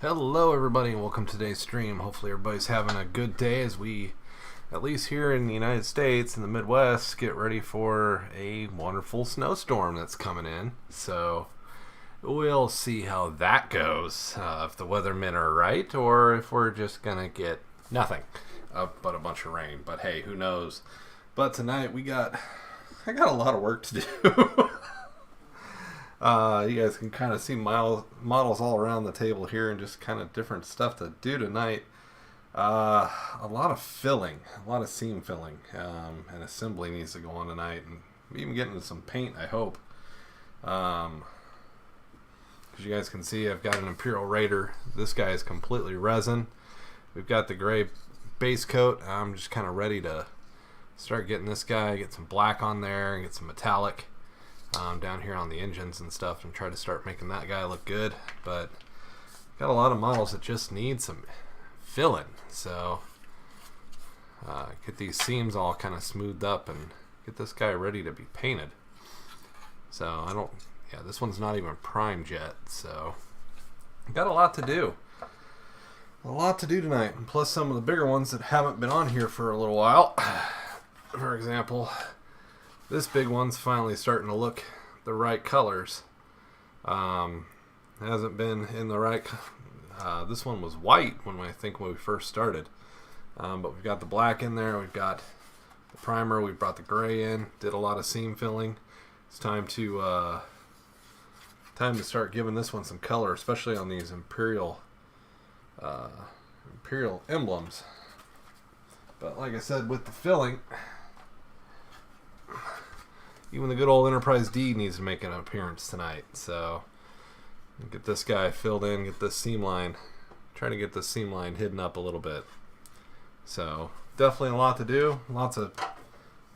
Hello everybody and welcome to today's stream. Hopefully everybody's having a good day as we, at least here in the United States, in the Midwest, get ready for a wonderful snowstorm that's coming in. So we'll see how that goes, if the weathermen are right or if we're just going to get nothing but a bunch of rain. But hey, who knows. But tonight I got a lot of work to do. You guys can kind of see models all around the table here and just kind of different stuff to do tonight. A lot of filling, a lot of seam filling, and assembly needs to go on tonight, and even getting into some paint, I hope. As you guys can see, I've got an Imperial Raider. This guy is completely resin. We've got the gray base coat. I'm just kind of ready to start getting this guy, get some black on there, and get some metallic down here on the engines and stuff, and try to start making that guy look good. But got a lot of models that just need some filling, so get these seams all kind of smoothed up and get this guy ready to be painted. So this one's not even primed yet, so got a lot to do. A lot to do tonight, and plus some of the bigger ones that haven't been on here for a little while. For example, this big one's finally starting to look the right colors. Hasn't been in the right. This one was white when we first started, but we've got the black in there. We've got the primer. We brought the gray in. Did a lot of seam filling. It's time to start giving this one some color, especially on these Imperial emblems. But like I said, with the filling, even the good old Enterprise D needs to make an appearance tonight. So get this guy filled in, get this seam line, try to get this seam line hidden up a little bit. So definitely a lot to do, lots of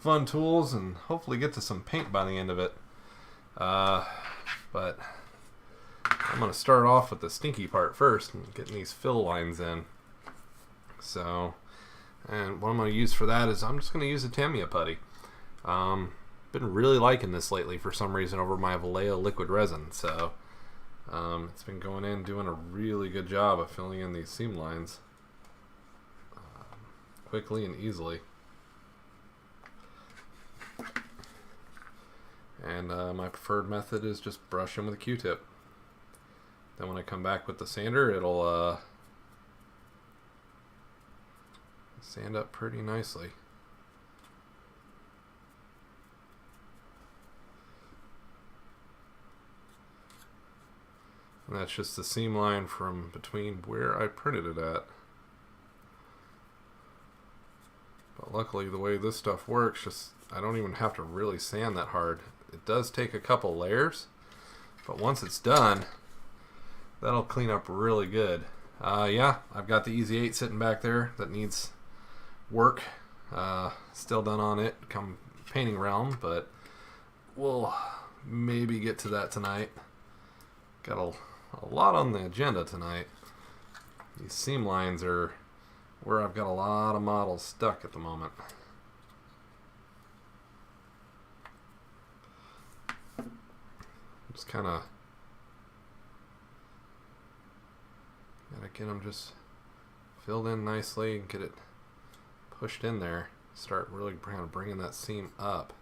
fun tools, and hopefully get to some paint by the end of it. But I'm going to start off with the stinky part first and getting these fill lines in. So, and what I'm going to use for that is I'm just going to use a Tamiya putty. Been really liking this lately for some reason over my Avaiable liquid resin. So it's been going in, doing a really good job of filling in these seam lines quickly and easily. And my preferred method is just brushing with a Q-tip. Then when I come back with the sander, it'll sand up pretty nicely. And that's just the seam line from between where I printed it at. But luckily the way this stuff works, I don't even have to really sand that hard. It does take a couple layers, but once it's done, that'll clean up really good. Yeah, I've got the Easy 8 sitting back there that needs work. Still done on it come painting realm, but we'll maybe get to that tonight. Got a lot on the agenda tonight. These seam lines are where I've got a lot of models stuck at the moment. Just kind of gotta get them just filled in nicely and get it pushed in there. Start really kind of bringing that seam up.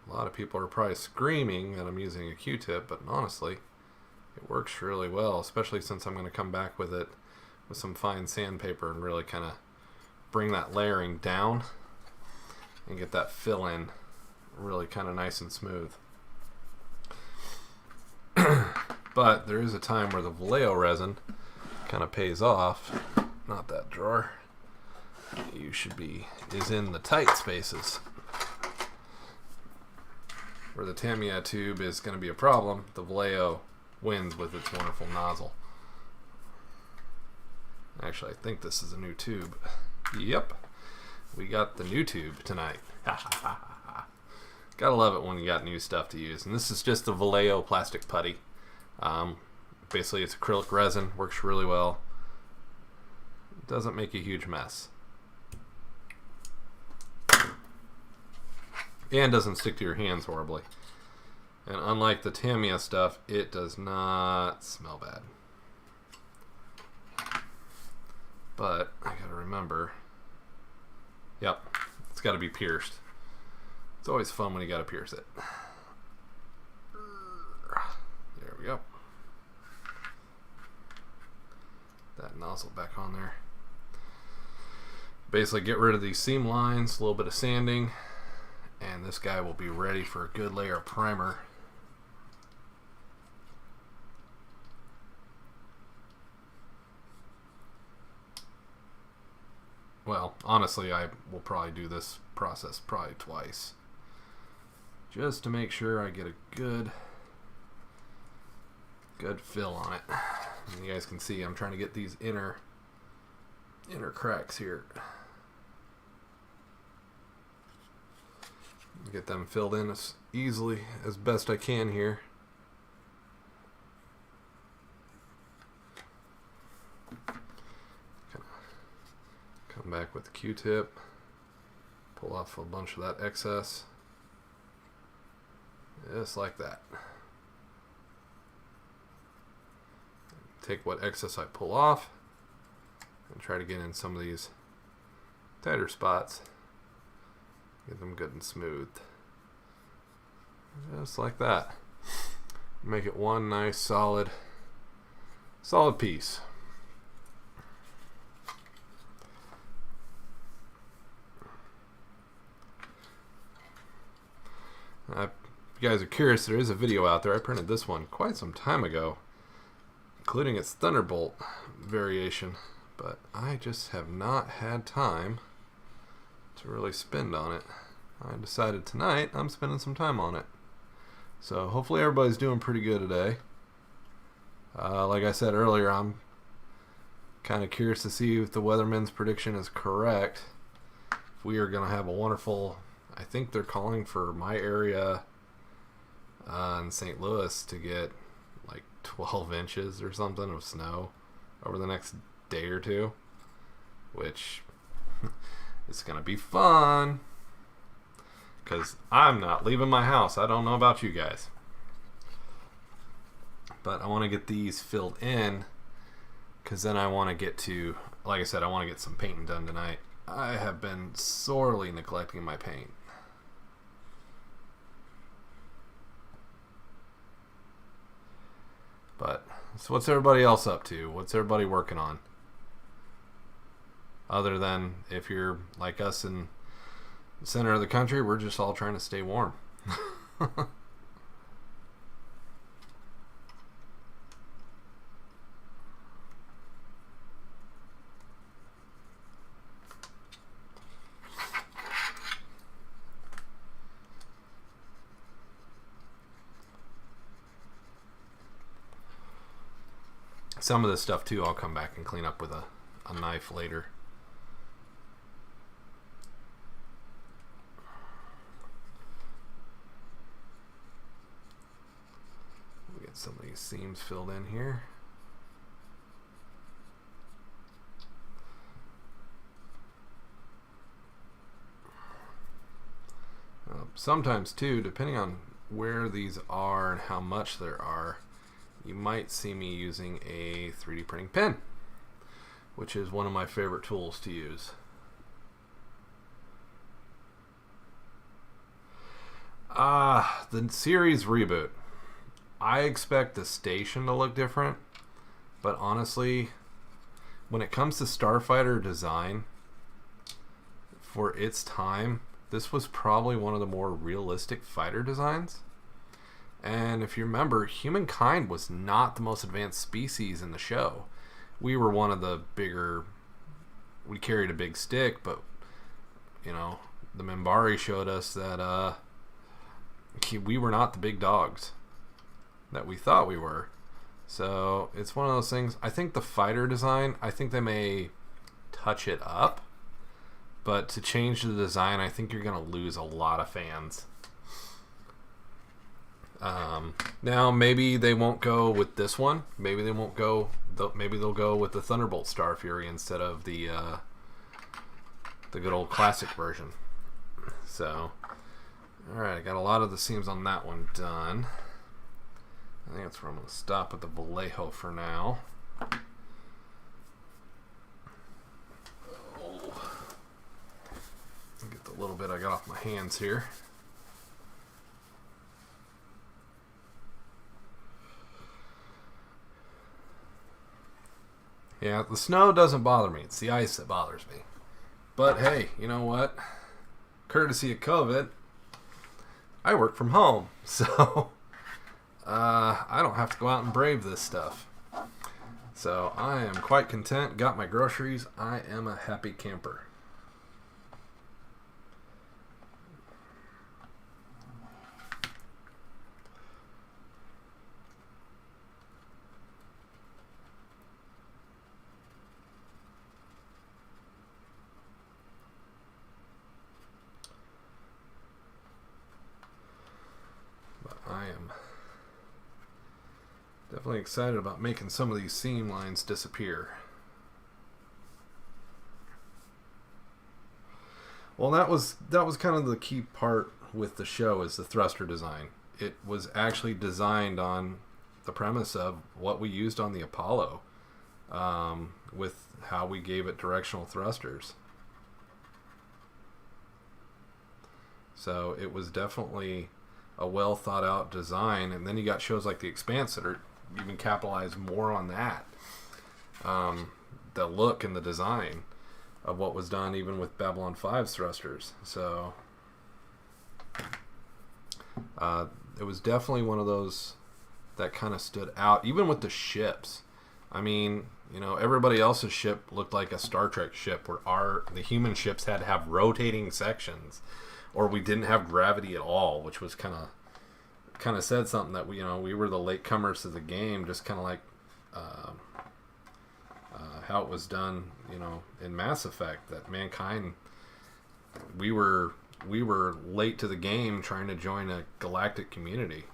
A lot of people are probably screaming that I'm using a Q-tip, but honestly, it works really well, especially since I'm going to come back with it with some fine sandpaper and really kind of bring that layering down and get that fill in really kind of nice and smooth. But there is a time where the Avaiable resin kind of pays off. Not that drawer. Is in the tight spaces. Where the Tamiya tube is going to be a problem, the Avaiable wins with its wonderful nozzle. Actually, I think this is a new tube. Yep, we got the new tube tonight. Gotta love it when you got new stuff to use. And this is just a Avaiable plastic putty. Basically, it's acrylic resin, works really well. It doesn't make a huge mess. and doesn't stick to your hands horribly. And unlike the Tamiya stuff, it does not smell bad. But I gotta remember, yep, it's gotta be pierced. It's always fun when you gotta pierce it. There we go. That nozzle back on there. Basically get rid of these seam lines, a little bit of sanding, and this guy will be ready for a good layer of primer. Well, honestly, I will probably do this process probably twice, just to make sure I get a good fill on it. And you guys can see I'm trying to get these inner cracks here. Get them filled in as easily as best I can here. Come back with the Q-tip, pull off a bunch of that excess, just like that. Take what excess I pull off and try to get in some of these tighter spots, get them good and smooth, just like that. Make it one nice solid piece. If you guys are curious, there is a video out there. I printed this one quite some time ago, including its Thunderbolt variation, but I just have not had time to really spend on it. I decided tonight I'm spending some time on it. So hopefully everybody's doing pretty good today. Like I said earlier, I'm kind of curious to see if the weatherman's prediction is correct. If we are going to have a wonderful, I think they're calling for my area in St. Louis to get like 12 inches or something of snow over the next day or two, which is going to be fun because I'm not leaving my house. I don't know about you guys, but I want to get these filled in because then I want to get to, like I said, I want to get some painting done tonight. I have been sorely neglecting my paint. But, so what's everybody else up to? What's everybody working on? Other than if you're like us in the center of the country, we're just all trying to stay warm. Some of this stuff too I'll come back and clean up with a knife later. We'll get some of these seams filled in here. Sometimes too, depending on where these are and how much there are, you might see me using a 3D printing pen, which is one of my favorite tools to use. The series reboot. I expect the station to look different, but honestly, when it comes to Starfighter design, for its time, this was probably one of the more realistic fighter designs. And if you remember, humankind was not the most advanced species in the show. We were one of the bigger, we carried a big stick, but, you know, the Minbari showed us that we were not the big dogs that we thought we were. So it's one of those things. I think the fighter design, I think they may touch it up, but to change the design, I think you're going to lose a lot of fans. Now maybe they won't go with this one. Maybe they won't go. Maybe they'll go with the Thunderbolt Star Fury instead of the good old classic version. So Alright, I got a lot of the seams on that one done. I think that's where I'm going to stop with the Vallejo for now. Get the little bit I got off my hands here. Yeah, the snow doesn't bother me. It's the ice that bothers me. But hey, you know what? Courtesy of COVID, I work from home. So I don't have to go out and brave this stuff. So I am quite content. Got my groceries. I am a happy camper. I am definitely excited about making some of these seam lines disappear. Well, that was kind of the key part with the show, is the thruster design. It was actually designed on the premise of what we used on the Apollo, with how we gave it directional thrusters. So it was definitely a well thought out design, and then you got shows like The Expanse that are even capitalized more on that, the look and the design of what was done even with Babylon 5's thrusters. So it was definitely one of those that kind of stood out, even with the ships. I mean, you know, everybody else's ship looked like a Star Trek ship, where the human ships had to have rotating sections, or we didn't have gravity at all, which was kind of said something that we were the latecomers to the game, just kind of like how it was done, in Mass Effect. That mankind, we were late to the game, trying to join a galactic community.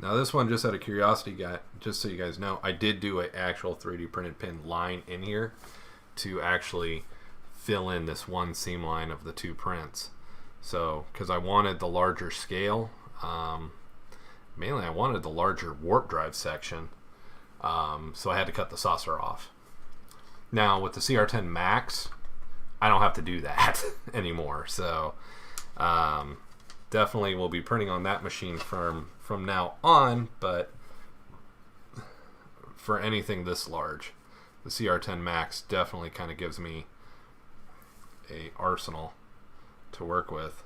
Now this one, just out of curiosity, just so you guys know, I did do an actual 3D printed pin line in here to actually fill in this one seam line of the two prints. So, because I wanted the larger scale, mainly I wanted the larger warp drive section, so I had to cut the saucer off. Now with the CR10 Max, I don't have to do that anymore. So definitely will be printing on that machine from now on, but for anything this large, the CR10 Max definitely kind of gives me a arsenal to work with.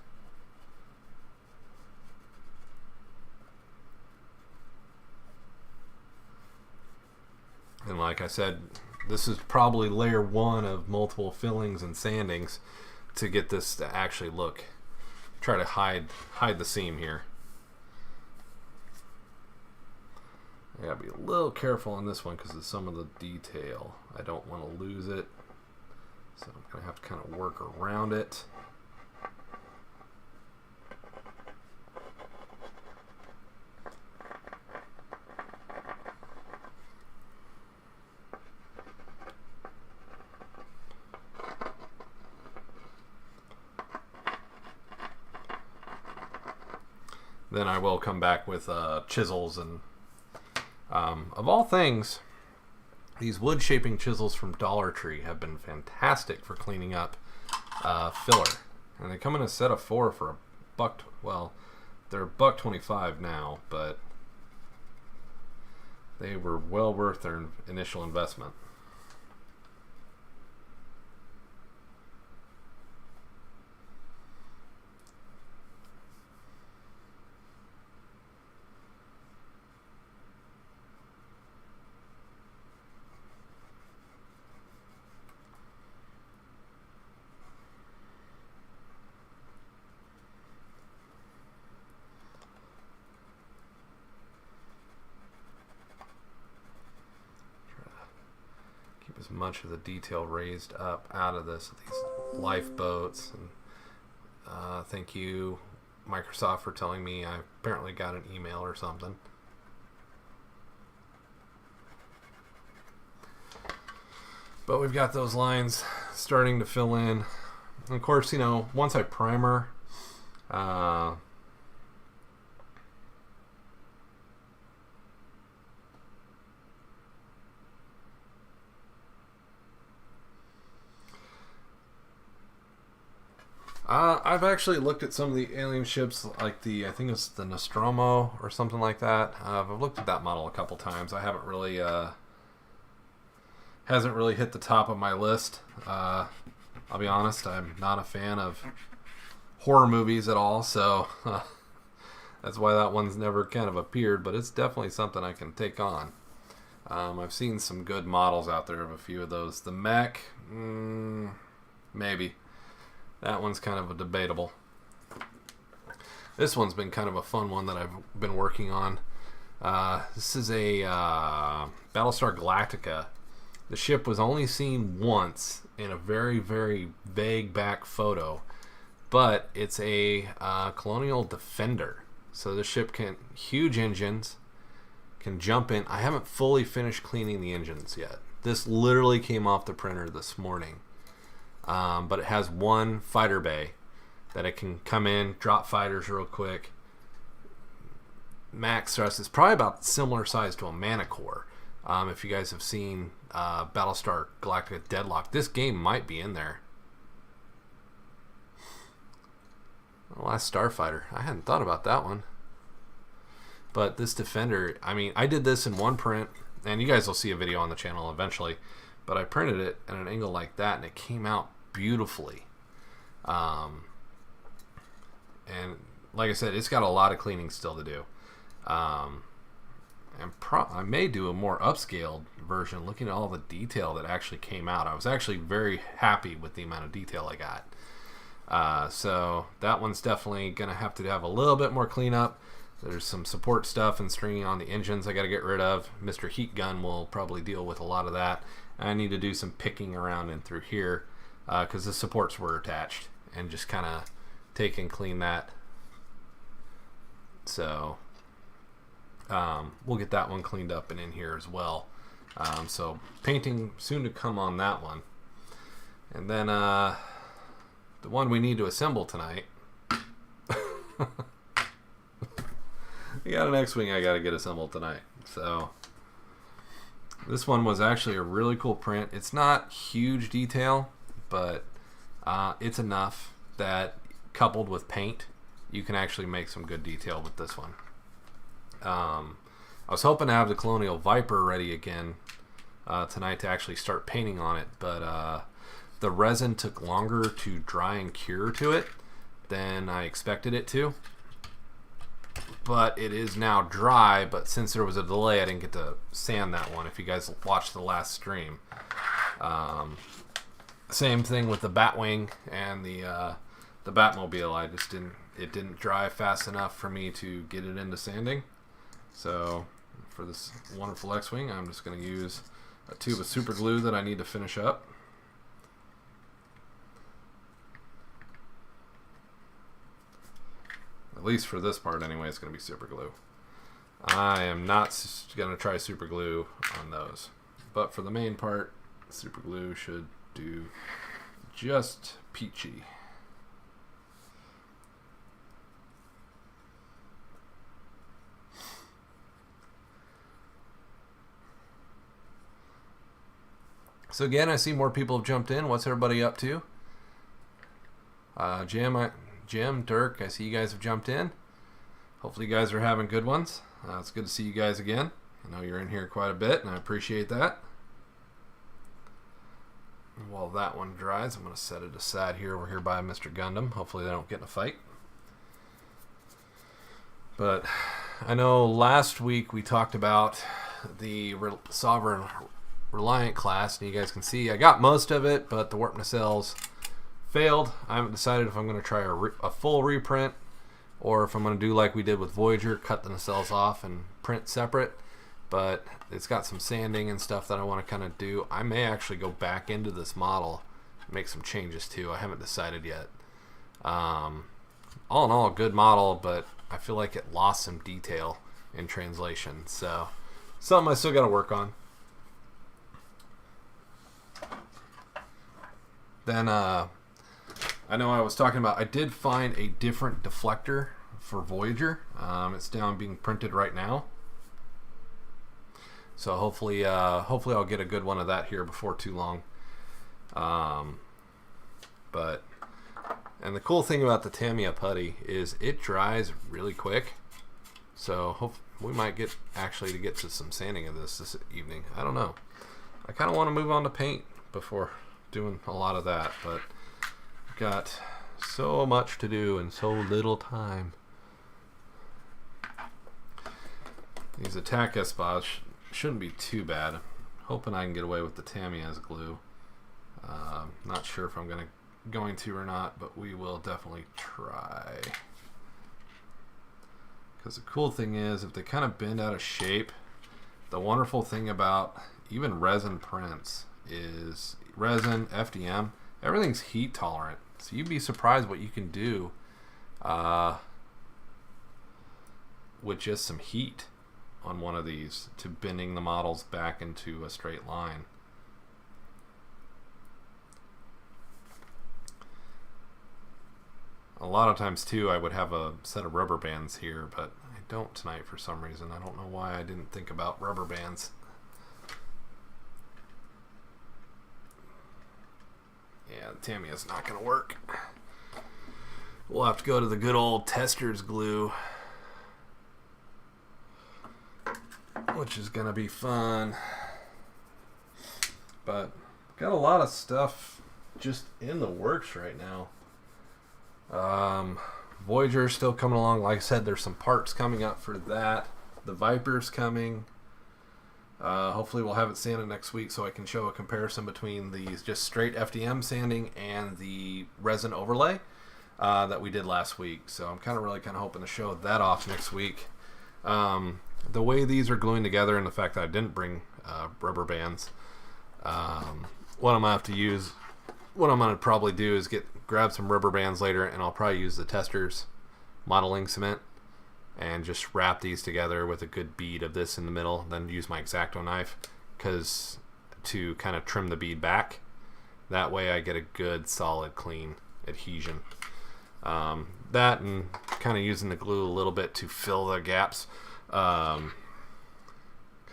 And like I said, this is probably layer one of multiple fillings and sandings to get this to actually look, try to hide the seam here. I gotta be a little careful on this one because of some of the detail. I don't want to lose it, so I'm gonna have to kind of work around it. Then I will come back with chisels, and of all things, these wood shaping chisels from Dollar Tree have been fantastic for cleaning up filler. And they come in a set of 4 for $1. Well, they're $1.25 now, but they were well worth their initial investment. As much of the detail raised up out of this, these lifeboats. And thank you, Microsoft, for telling me I apparently got an email or something. But we've got those lines starting to fill in. And of course, you know, once I primer, I've actually looked at some of the alien ships, like I think it's the Nostromo or something like that. I've looked at that model a couple times. I haven't really, hasn't really hit the top of my list. I'll be honest, I'm not a fan of horror movies at all, so that's why that one's never kind of appeared, but it's definitely something I can take on. I've seen some good models out there of a few of those. The mech, maybe. That one's kind of a debatable. This one's been kind of a fun one that I've been working on. This is a Battlestar Galactica. The ship was only seen once in a very, very vague back photo, but it's a Colonial Defender. So the ship huge engines, can jump in. I haven't fully finished cleaning the engines yet. This literally came off the printer this morning. But it has one fighter bay that it can come in, drop fighters real quick. Max thrust is probably about similar size to a Manicore. If you guys have seen Battlestar Galactica Deadlock, this game might be in there. The Last Starfighter. I hadn't thought about that one. But this Defender, I mean, I did this in one print, and you guys will see a video on the channel eventually. But I printed it at an angle like that, and it came out beautifully. And like I said, it's got a lot of cleaning still to do. And I may do a more upscaled version looking at all the detail that actually came out. I was actually very happy with the amount of detail I got. So that one's definitely going to have a little bit more cleanup. There's some support stuff and stringing on the engines I got to get rid of. Mr. Heat Gun will probably deal with a lot of that. I need to do some picking around in through here because the supports were attached, and just kind of take and clean that. So we'll get that one cleaned up and in here as well. So painting soon to come on that one. And then the one we need to assemble tonight. We got an X-Wing I got to get assembled tonight. So this one was actually a really cool print. It's not huge detail, but it's enough that coupled with paint, you can actually make some good detail with this one. I was hoping to have the Colonial Viper ready again tonight to actually start painting on it, but the resin took longer to dry and cure to it than I expected it to. But it is now dry, but since there was a delay, I didn't get to sand that one, if you guys watched the last stream. Same thing with the Batwing and the Batmobile. It didn't dry fast enough for me to get it into sanding. So for this wonderful X-Wing, I'm just going to use a tube of super glue that I need to finish up. At least for this part anyway, it's going to be super glue. I am not going to try super glue on those. But for the main part, super glue should do just peachy. So again, I see more people have jumped in. What's everybody up to? Jim, Dirk, I see you guys have jumped in. Hopefully you guys are having good ones. It's good to see you guys again. I know you're in here quite a bit, and I appreciate that. While that one dries, I'm going to set it aside here. We're here by Mr. Gundam. Hopefully they don't get in a fight. But I know last week we talked about the Sovereign Reliant class, and you guys can see I got most of it, but the warp nacelles failed. I haven't decided if I'm going to try a full reprint or if I'm going to do like we did with Voyager, cut the nacelles off and print separate. But it's got some sanding and stuff that I want to kind of do. I may actually go back into this model and make some changes too. I haven't decided yet. All in all, a good model, but I feel like it lost some detail in translation. So something I still got to work on. Then I know I was talking about, I did find a different deflector for Voyager. It's down being printed right now. So hopefully I'll get a good one of that here before too long. And the cool thing about the Tamiya putty is it dries really quick. So we might get to some sanding of this evening. I don't know. I kind of want to move on to paint before doing a lot of that, but I've got so much to do and so little time. These attack Espas shouldn't be too bad. Hoping I can get away with the Tamiya as glue. Not sure if I'm going to or not, but we will definitely try. Because the cool thing is, if they kind of bend out of shape, the wonderful thing about even resin prints is resin, FDM, everything's heat tolerant. So you'd be surprised what you can do with just some heat on one of these to bending the models back into a straight line. A lot of times too, I would have a set of rubber bands here, but I don't tonight for some reason. I don't know why I didn't think about rubber bands. Yeah, the Tamiya's not going to work. We'll have to go to the good old tester's glue, which is going to be fun. But got a lot of stuff just in the works right now. Voyager's still coming along. Like I said, there's some parts coming up for that. The Viper's coming. Hopefully we'll have it sanded next week so I can show a comparison between these just straight FDM sanding and the resin overlay that we did last week. So I'm really hoping to show that off next week. The way these are gluing together and the fact that I didn't bring rubber bands, what I'm going to probably do is grab some rubber bands later, and I'll probably use the Testors modeling cement and just wrap these together with a good bead of this in the middle, then use my X-Acto knife to kind of trim the bead back. That way I get a good solid clean adhesion. That and kind of using the glue a little bit to fill the gaps, because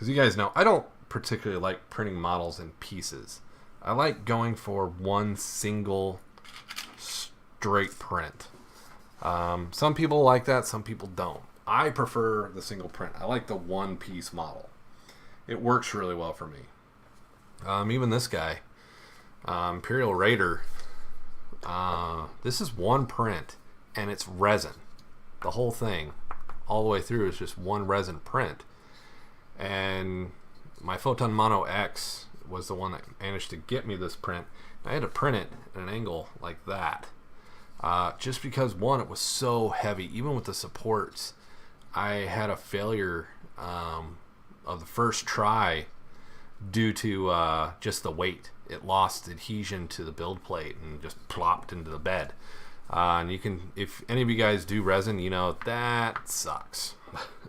you guys know I don't particularly like printing models in pieces. I like going for one single straight print. Some people like that, some people don't. I prefer the single print. I like the one piece model. It works really well for me. Even this guy, Imperial Raider, this is one print and it's resin. The whole thing all the way through is just one resin print. And my Photon Mono X was the one that managed to get me this print. I had to print it at an angle like that. Just because, one, it was so heavy. Even with the supports, I had a failure of the first try due to just the weight. It lost adhesion to the build plate and just plopped into the bed. And you can, if any of you guys do resin, you know that sucks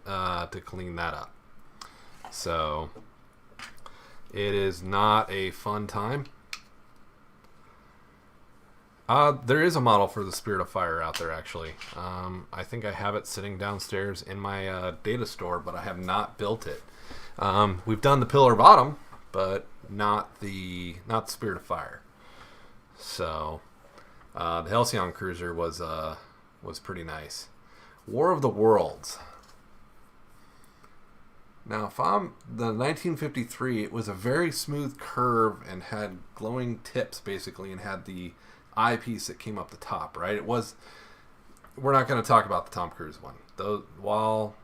to clean that up. So it is not a fun time. There is a model for the Spirit of Fire out there, actually. I think I have it sitting downstairs in my data store, but I have not built it. We've done the Pillar Bottom, but not the Spirit of Fire. So the Halcyon Cruiser was pretty nice. War of the Worlds. Now, the 1953, it was a very smooth curve and had glowing tips, basically, and had the eyepiece that came up the top, right? We're not going to talk about the Tom Cruise one. Though, while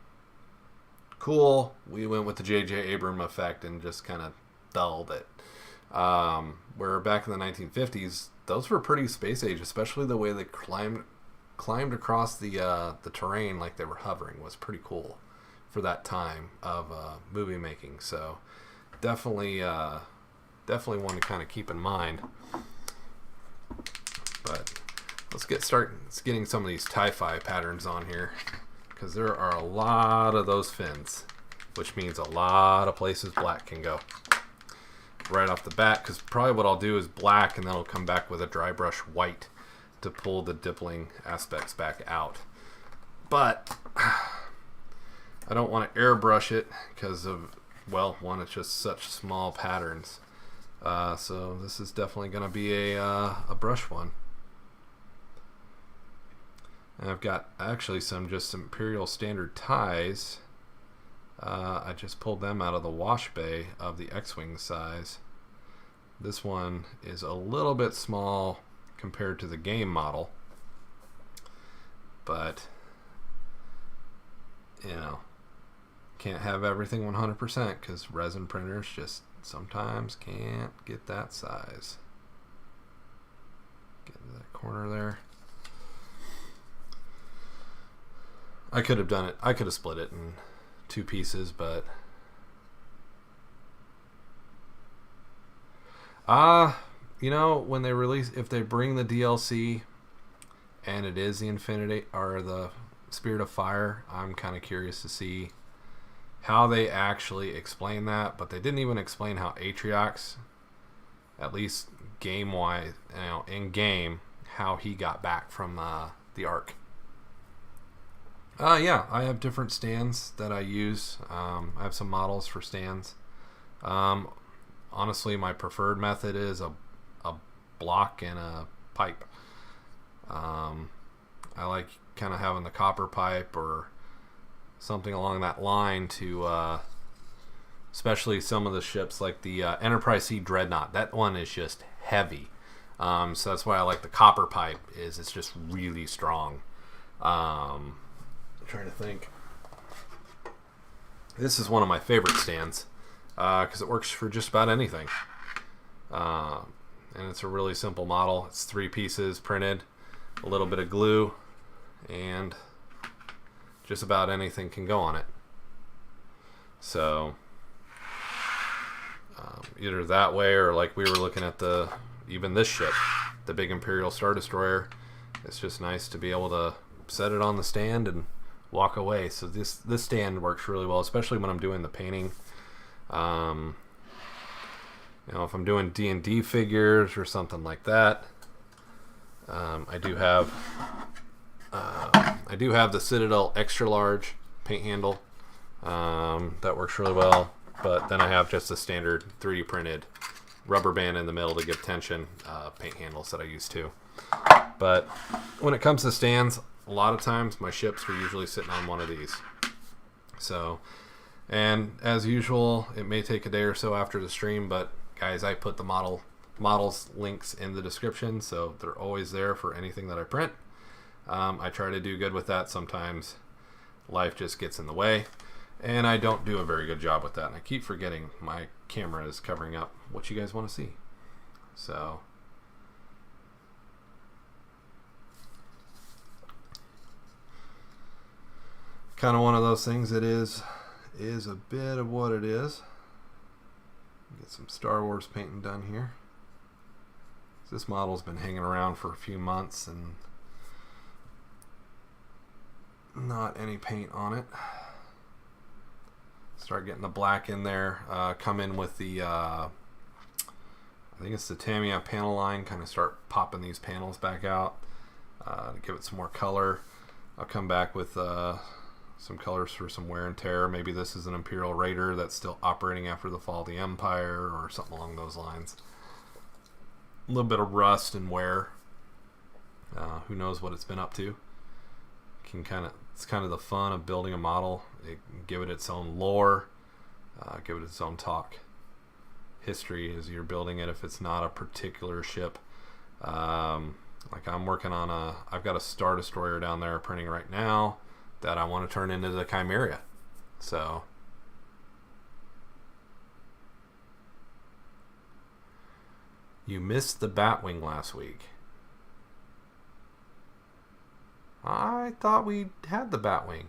cool, we went with the J.J. Abrams effect and just kind of dulled it. Where back in the 1950s, those were pretty space age, especially the way they climbed across the terrain like they were hovering was pretty cool for that time of movie making. So definitely one to kind of keep in mind. But let's getting some of these tie-fi patterns on here, because there are a lot of those fins, which means a lot of places black can go. right off the bat, because probably what I'll do is black, and then I'll come back with a dry brush white to pull the dippling aspects back out. But I don't want to airbrush it because of, well, one, it's just such small patterns. So this is definitely going to be a brush one. And I've got actually some Imperial Standard ties. I just pulled them out of the wash bay of the X-Wing size. This one is a little bit small compared to the game model, but you know, can't have everything 100% because resin printers just sometimes can't get that size. Get into that corner there. I could have done it. I could have split it in 2 pieces, but you know, when they release, if they bring the DLC and it is the Infinity or the Spirit of Fire, I'm kind of curious to see how they actually explain that. But they didn't even explain how Atriox, at least game wise, you know, in game, how he got back from the Ark. Yeah, I have different stands that I use. I have some models for stands. Honestly, my preferred method is a block and a pipe. I like kind of having the copper pipe or something along that line to, especially some of the ships like the Enterprise C Dreadnought. That one is just heavy. So that's why I like the copper pipe, is it's just really strong. I'm trying to think. This is one of my favorite stands because it works for just about anything. And it's a really simple model. It's 3 pieces printed, a little bit of glue, and just about anything can go on it. So either that way, or like we were looking at even this ship, the big Imperial Star Destroyer. It's just nice to be able to set it on the stand and walk away. So this stand works really well, especially when I'm doing the painting. You know, if I'm doing D&D figures or something like that, I do have the Citadel extra large paint handle that works really well. But then I have just a standard 3D printed rubber band in the middle to give tension paint handles that I use too. But when it comes to stands, a lot of times my ships are usually sitting on one of these. So, and as usual, it may take a day or so after the stream, but guys, I put the models links in the description, so they're always there for anything that I print. I try to do good with that. Sometimes life just gets in the way, and I don't do a very good job with that, and I keep forgetting my camera is covering up what you guys want to see. So kind of one of those things. It is a bit of what it is. Get some Star Wars painting done here. This model's been hanging around for a few months and not any paint on it. Start getting the black in there. Come in with the I think it's the Tamiya panel line. Kind of start popping these panels back out to give it some more color. I'll come back with some colors for some wear and tear. Maybe this is an Imperial Raider that's still operating after the fall of the Empire or something along those lines. A little bit of rust and wear. Who knows what it's been up to. It's kind of the fun of building a model. Give it its own lore. Give it its own talk. History as you're building it if it's not a particular ship. Like I'm working on I've got a Star Destroyer down there printing right now that I want to turn into the Chimera. So you missed the Batwing last week. I thought we had the Batwing.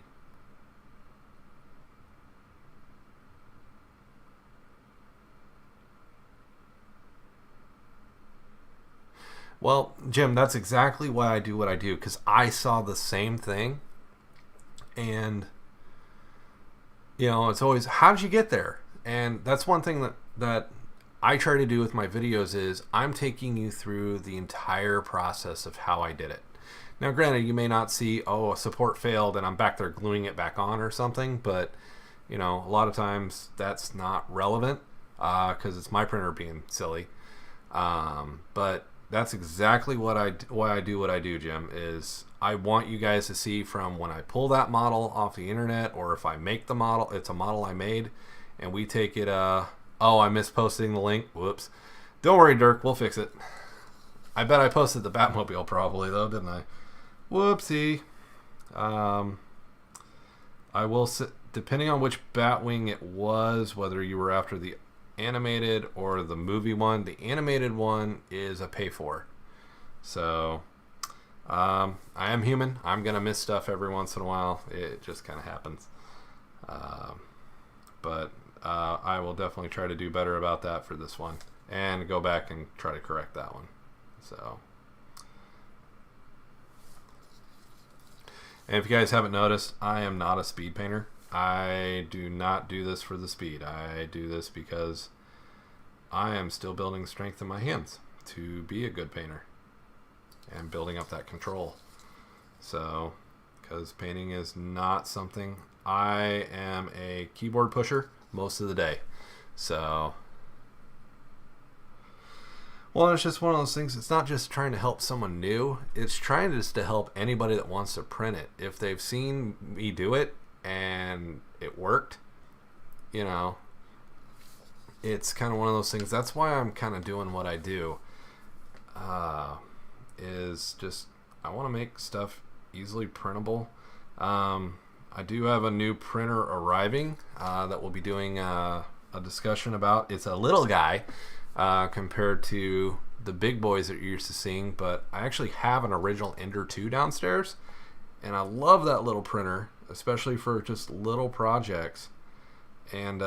Well, Jim, that's exactly why I do what I do, because I saw the same thing. And, you know, it's always, how did you get there? And that's one thing that I try to do with my videos is I'm taking you through the entire process of how I did it. Now, granted, you may not see, oh, a support failed and I'm back there gluing it back on or something, but you know, a lot of times that's not relevant because it's my printer being silly. But that's exactly why I do what I do, Jim, is I want you guys to see from when I pull that model off the internet, or if I make the model, it's a model I made, and we take it, oh, I missed posting the link. Whoops. Don't worry, Dirk, we'll fix it. I bet I posted the Batmobile probably, though, didn't I? Whoopsie. I will sit, depending on which Batwing it was, whether you were after the animated or the movie one, the animated one is a pay for. So I am human. I'm gonna miss stuff every once in a while. It just kind of happens. But I will definitely try to do better about that for this one and go back and try to correct that one. So, and if you guys haven't noticed, I am not a speed painter. I do not do this for the speed. I do this because I am still building strength in my hands to be a good painter and building up that control. So, because painting is not something, I am a keyboard pusher most of the day. So, well, it's just one of those things. It's not just trying to help someone new. It's trying just to help anybody that wants to print it. If they've seen me do it and it worked, you know, it's kind of one of those things. That's why I'm kind of doing what I do, is just I want to make stuff easily printable. I do have a new printer arriving that we'll be doing a discussion about. It's a little guy compared to the big boys that you're used to seeing, but I actually have an original Ender 2 downstairs, and I love that little printer, especially for just little projects. And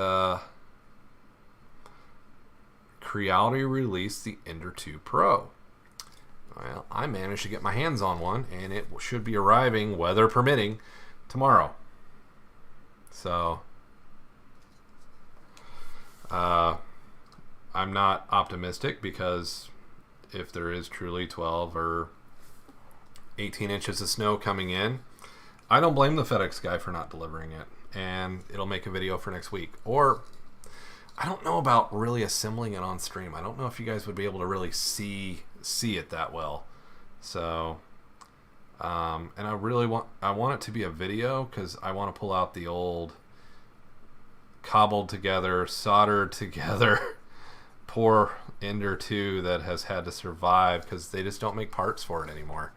Creality released the Ender 2 Pro. Well, I managed to get my hands on one, and it should be arriving, weather permitting, tomorrow. So I'm not optimistic, because if there is truly 12 or 18 inches of snow coming in, I don't blame the FedEx guy for not delivering it, and it'll make a video for next week. Or I don't know about really assembling it on stream. I don't know if you guys would be able to really see it that well. So and I want it to be a video, because I want to pull out the old cobbled together, soldered together poor Ender 2 that has had to survive because they just don't make parts for it anymore.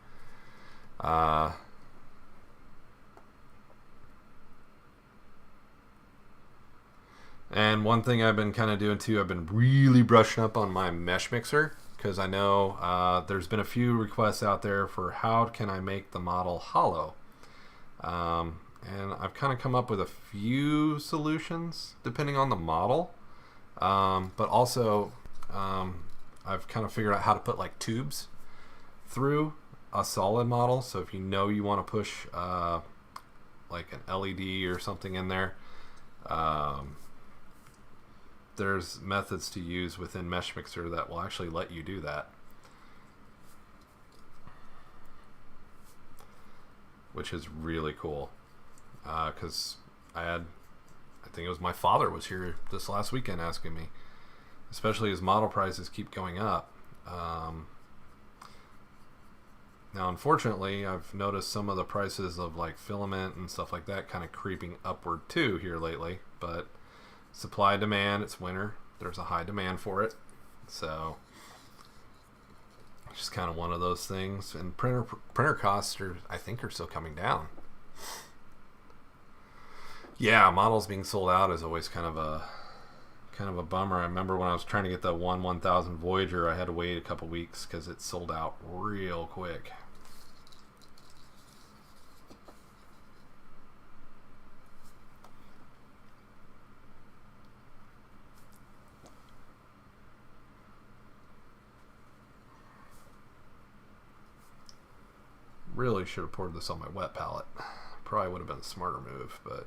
And one thing I've been kind of doing too, I've been really brushing up on my mesh mixer, because I know there's been a few requests out there for how can I make the model hollow. And I've kind of come up with a few solutions depending on the model. But also I've kind of figured out how to put like tubes through a solid model. So if you know you want to push like an LED or something in there, there's methods to use within Mesh Mixer that will actually let you do that, which is really cool. Because I think it was my father was here this last weekend asking me, especially as model prices keep going up. Now, unfortunately, I've noticed some of the prices of like filament and stuff like that kind of creeping upward too here lately, but supply demand, it's winter, there's a high demand for it, so it's just kind of one of those things. And printer costs I think are still coming down. Yeah, models being sold out is always kind of a bummer. I remember when I was trying to get the 1000 Voyager, I had to wait a couple weeks because it sold out real quick. Really should have poured this on my wet palette. Probably would have been a smarter move, but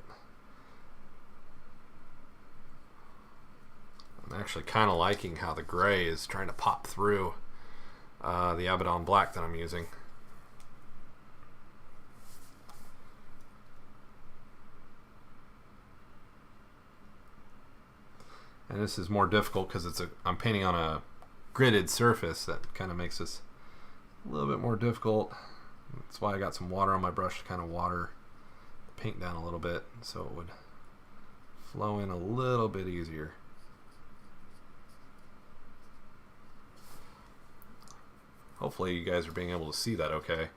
I'm actually kind of liking how the gray is trying to pop through the Abaddon black that I'm using. And this is more difficult because I'm painting on a gridded surface. That kind of makes this a little bit more difficult. That's why I got some water on my brush to kind of water the paint down a little bit so it would flow in a little bit easier. Hopefully you guys are being able to see that okay.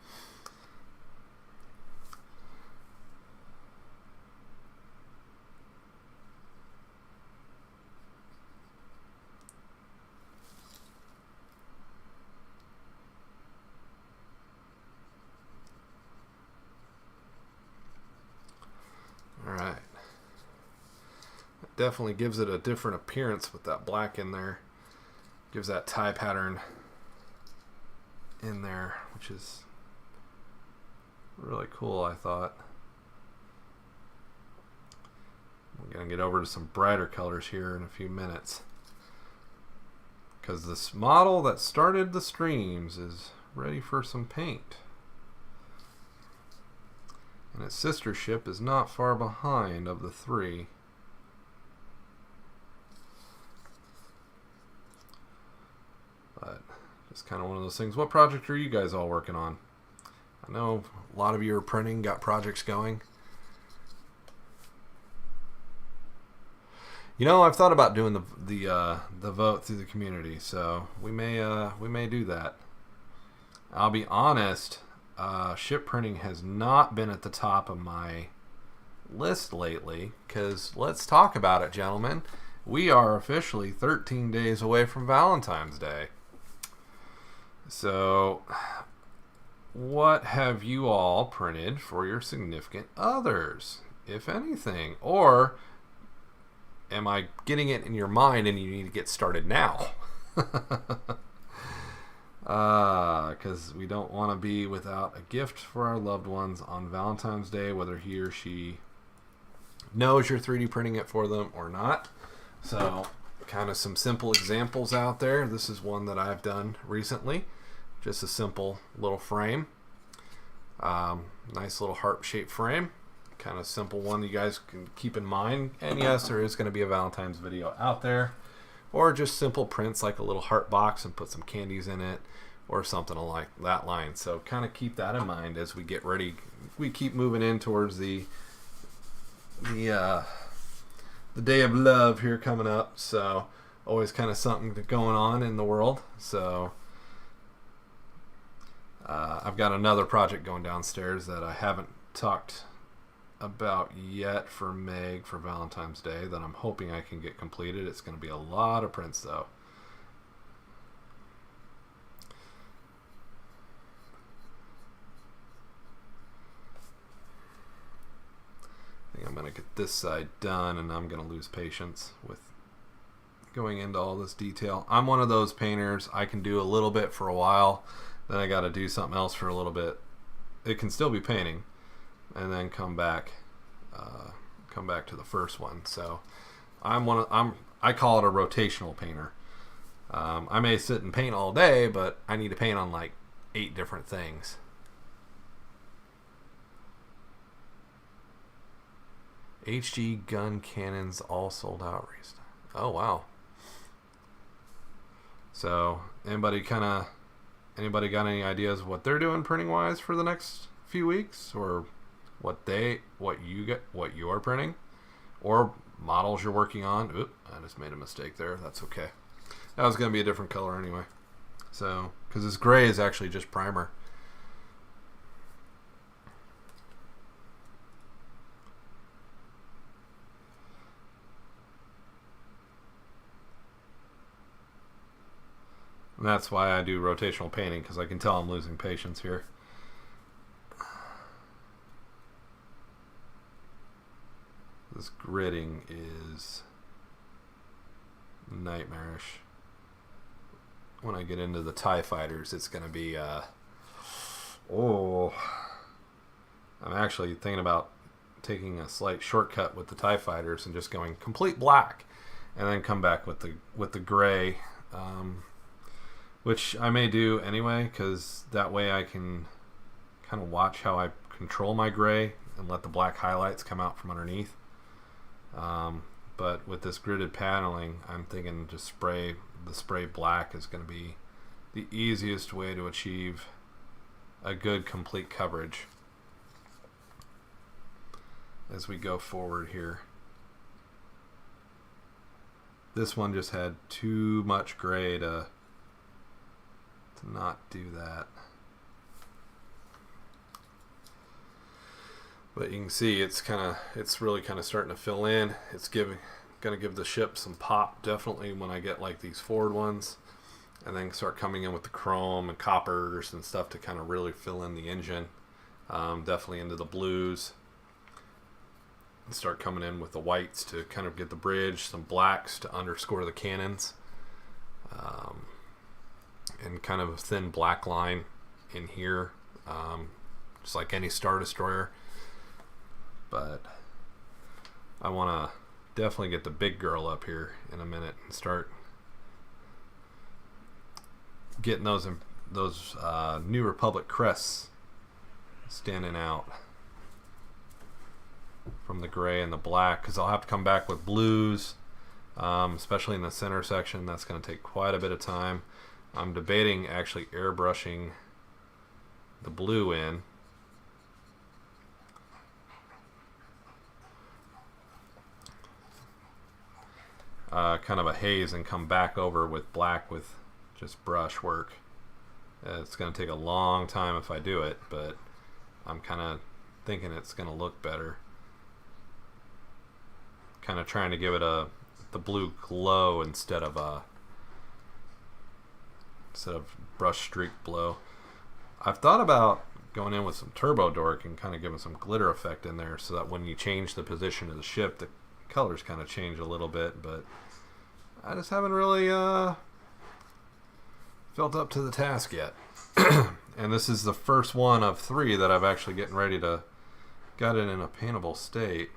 Alright. Definitely gives it a different appearance with that black in there. Gives that tie pattern in there, which is really cool, I thought. We're going to get over to some brighter colors here in a few minutes, because this model that started the streams is ready for some paint. And its sister ship is not far behind of the three. But it's kind of one of those things. What project are you guys all working on? I know a lot of you are printing, got projects going. You know, I've thought about doing the vote through the community, so we may do that. I'll be honest, ship printing has not been at the top of my list lately, because let's talk about it, gentlemen. We are officially 13 days away from Valentine's Day. So, what have you all printed for your significant others, if anything? Or am I getting it in your mind and you need to get started now? Because we don't want to be without a gift for our loved ones on Valentine's Day, whether he or she knows you're 3D printing it for them or not. So, kind of some simple examples out there. This is one that I've done recently. Just a simple little frame. Nice little heart-shaped frame. Kind of simple one you guys can keep in mind. And yes, there is going to be a Valentine's video out there. Or just simple prints like a little heart box and put some candies in it. Or something along that line. So kind of keep that in mind as we get ready. We keep moving in towards the day of love here coming up. So always kind of something going on in the world. So I've got another project going downstairs that I haven't talked about yet for Meg for Valentine's Day that I'm hoping I can get completed. It's going to be a lot of prints though. I think I'm going to get this side done and I'm going to lose patience with going into all this detail. I'm one of those painters. I can do a little bit for a while, then I got to do something else for a little bit. It can still be painting, and then come back to the first one. So I call it a rotational painter. I may sit and paint all day, but I need to paint on like 8 different things. HG gun cannons all sold out recently. Oh wow. So anybody got any ideas what they're doing printing wise for the next few weeks, or what you are printing, or models you're working on? Oop, I just made a mistake there. That's okay. That was going to be a different color anyway. So, because this gray is actually just primer. And that's why I do rotational painting, because I can tell I'm losing patience here. This gridding is nightmarish. When I get into the TIE fighters, it's going to be, I'm actually thinking about taking a slight shortcut with the TIE fighters and just going complete black. and then come back with the gray, which I may do anyway, because that way I can kind of watch how I control my gray and let the black highlights come out from underneath. But with this gridded paneling, I'm thinking just the spray black is going to be the easiest way to achieve a good complete coverage as we go forward here. This one just had too much gray to not do that. But you can see it's really kind of starting to fill in. It's going to give the ship some pop, definitely, when I get like these forward ones, and then start coming in with the chrome and coppers and stuff to kind of really fill in the engine. Definitely into the blues. Start coming in with the whites to kind of get the bridge, some blacks to underscore the cannons, and kind of a thin black line in here, just like any Star Destroyer. But I want to definitely get the big girl up here in a minute and start getting those New Republic crests standing out from the gray and the black, because I'll have to come back with blues, especially in the center section. That's going to take quite a bit of time. I'm debating actually airbrushing the blue in. Kind of a haze, and come back over with black with just brush work. It's going to take a long time if I do it, but I'm kind of thinking it's going to look better. Kind of trying to give it the blue glow instead of brush streak glow. I've thought about going in with some turbo dork and kind of giving some glitter effect in there, so that when you change the position of the ship, the colors kind of change a little bit. But I just haven't really felt up to the task yet. And this is the first one of 3 that I've actually getting ready to got it in a paintable state.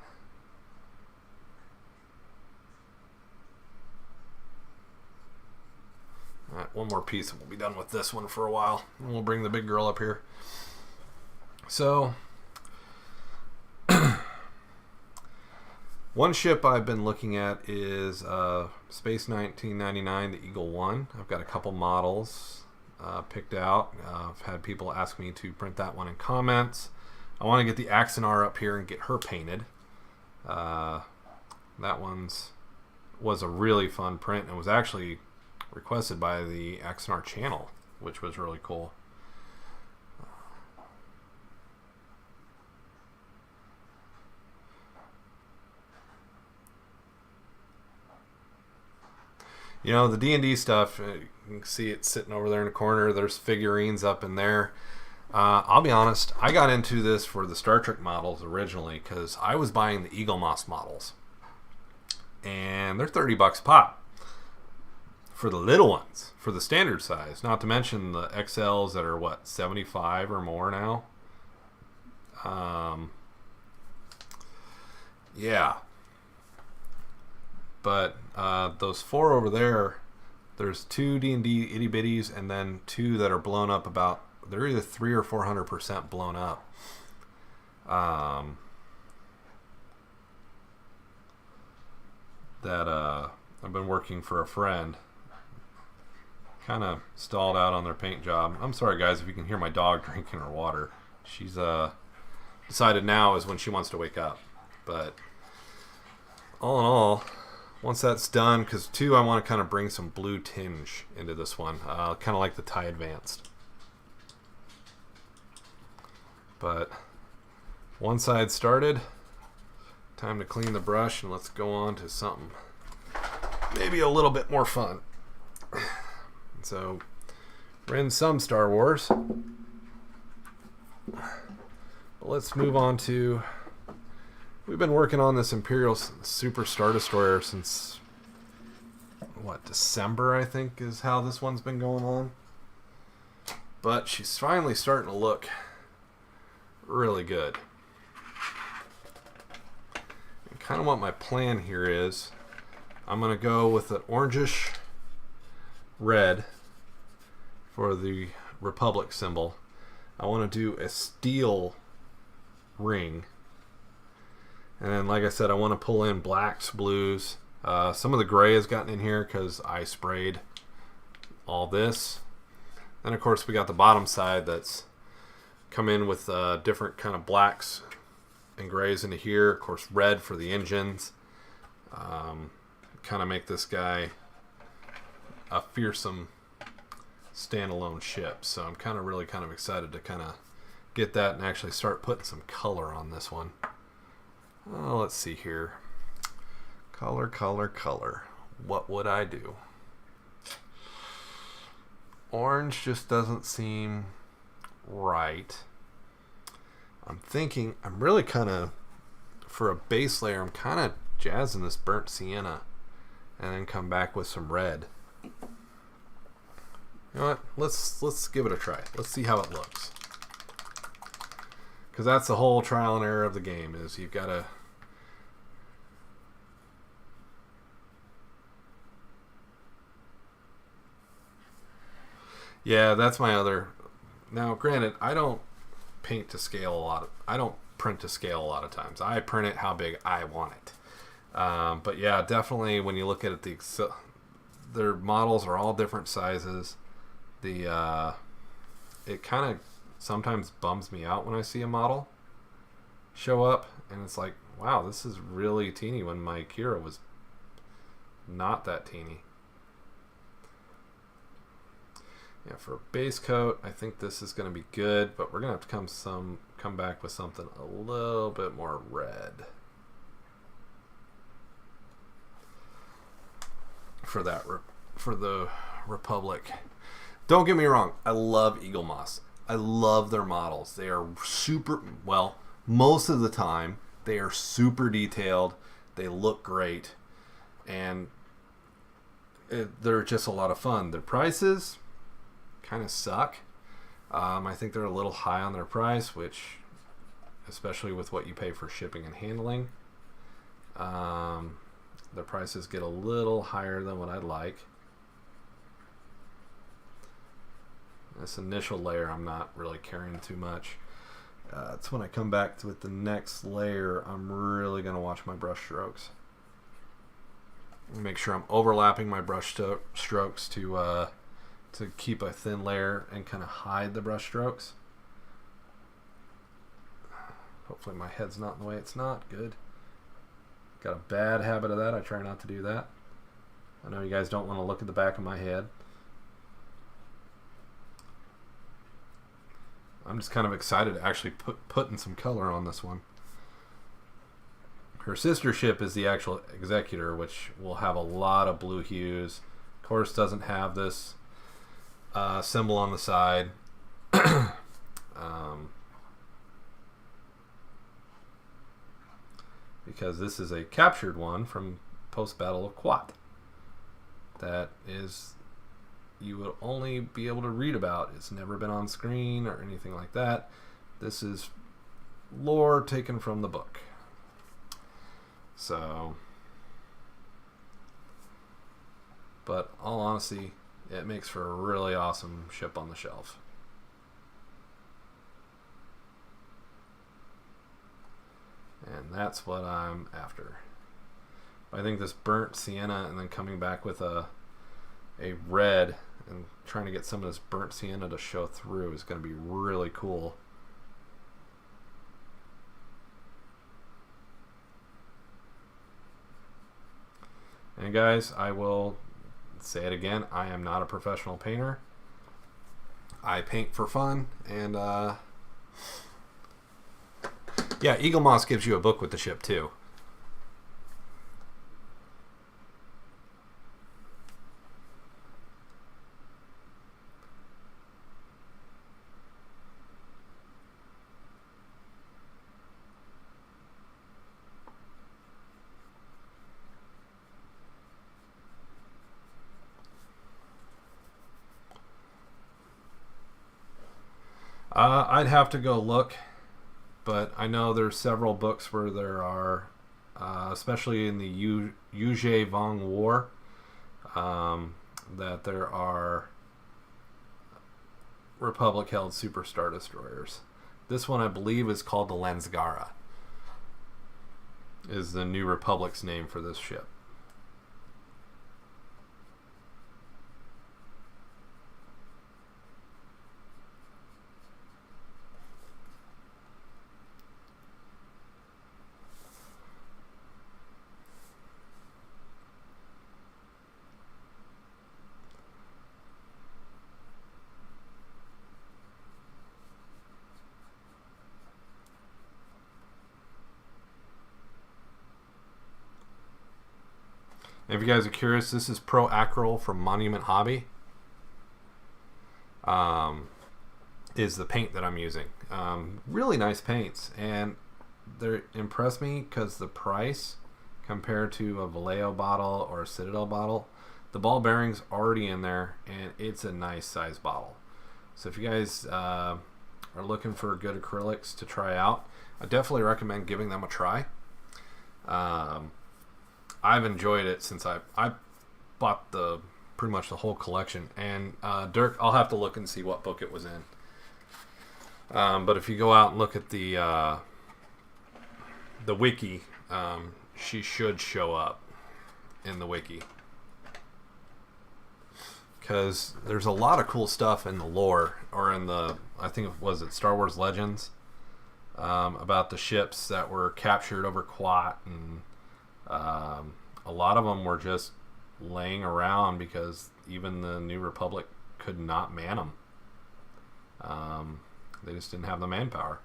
Alright, one more piece and we'll be done with this one for a while. And we'll bring the big girl up here. So, one ship I've been looking at is Space 1999, the Eagle 1. I've got a couple models picked out. I've had people ask me to print that one in comments. I want to get the Axanar up here and get her painted. That was a really fun print, and was actually requested by the Axanar channel, which was really cool. You know, the D&D stuff, you can see it sitting over there in the corner. There's figurines up in there. I'll be honest, I got into this for the Star Trek models originally because I was buying the Eagle Moss models. And they're $30 a pop for the little ones, for the standard size. Not to mention the XLs that are, what, 75 or more now? Yeah. But those 4 over there, there's 2 D&D itty bitties, and then 2 that are blown up about, they're either 300 or 400% blown up. That I've been working for a friend. Kind of stalled out on their paint job. I'm sorry guys if you can hear my dog drinking her water. She's decided now is when she wants to wake up. But all in all, once that's done, because 2, I want to kind of bring some blue tinge into this one, kind of like the TIE Advanced. But one side started, time to clean the brush, and let's go on to something maybe a little bit more fun. So we're in some Star Wars, but let's move on to, we've been working on this Imperial Super Star Destroyer since, what, December, I think, is how this one's been going on. But she's finally starting to look really good. And kind of what my plan here is, I'm going to go with an orangish red for the Republic symbol. I want to do a steel ring. And then, like I said, I want to pull in blacks, blues. Some of the gray has gotten in here because I sprayed all this. Then, of course, we got the bottom side that's come in with different kind of blacks and grays into here. Of course, red for the engines. Kind of make this guy a fearsome standalone ship. So I'm really kind of excited to kind of get that and actually start putting some color on this one. Oh, let's see here. Color, color, color. What would I do? Orange just doesn't seem right. I'm really kind of, for a base layer, I'm kind of jazzing this burnt sienna and then come back with some red. You know what? Let's give it a try. Let's see how it looks. Because that's the whole trial and error of the game, is you've got to... Yeah, that's my other... Now, granted, I don't paint to scale a lot. I don't print to scale a lot of times. I print it how big I want it. But yeah, definitely when you look at it, their models are all different sizes. It kind of sometimes bums me out when I see a model show up and it's like, wow, this is really teeny, when my Kira was not that teeny. Yeah, for a base coat, I think this is going to be good, but we're going to have to come back with something a little bit more red for the Republic. Don't get me wrong, I love Eagle Moss. I love their models. They are super, well, most of the time they are super detailed. They look great, and they're just a lot of fun. Their prices kind of suck. I think they're a little high on their price, which, especially with what you pay for shipping and handling, their prices get a little higher than what I'd like. This initial layer I'm not really carrying too much. It's when I come back with the next layer, I'm really going to watch my brush strokes. Make sure I'm overlapping my brush strokes to keep a thin layer and kind of hide the brush strokes. Hopefully my head's not in the way. It's not. Good. Got a bad habit of that. I try not to do that. I know you guys don't want to look at the back of my head. I'm just kind of excited to actually putting some color on this one. Her sister ship is the actual Executor, which will have a lot of blue hues. Of course, doesn't have this symbol on the side. Because this is a captured one from post-Battle of Quat. That is, you would only be able to read about. It's never been on screen or anything like that. This is lore taken from the book. So, but all honesty, it makes for a really awesome ship on the shelf. And that's what I'm after. I think this burnt sienna and then coming back with a red and trying to get some of this burnt sienna to show through is going to be really cool. And guys, I will say it again, I am not a professional painter. I paint for fun, and yeah, Eagle Moss gives you a book with the ship too. I'd have to go look, but I know there's several books where there are especially in the Yuzhe Vong War, that there are Republic-held Super Star Destroyers. This one, I believe, is called the Lansgara, is the New Republic's name for this ship. If you guys are curious, this is Pro Acryl from Monument Hobby. Is the paint that I'm using. Really nice paints, and they impress me because the price compared to a Vallejo bottle or a Citadel bottle, the ball bearing's already in there, and it's a nice size bottle. So if you guys are looking for good acrylics to try out, I definitely recommend giving them a try. I've enjoyed it since I bought pretty much the whole collection. And Dirk, I'll have to look and see what book it was in. But if you go out and look at the wiki, she should show up in the wiki, because there's a lot of cool stuff in the lore, or in the, I think it was Star Wars Legends, about the ships that were captured over Quat, and a lot of them were just laying around because even the New Republic could not man them. They just didn't have the manpower,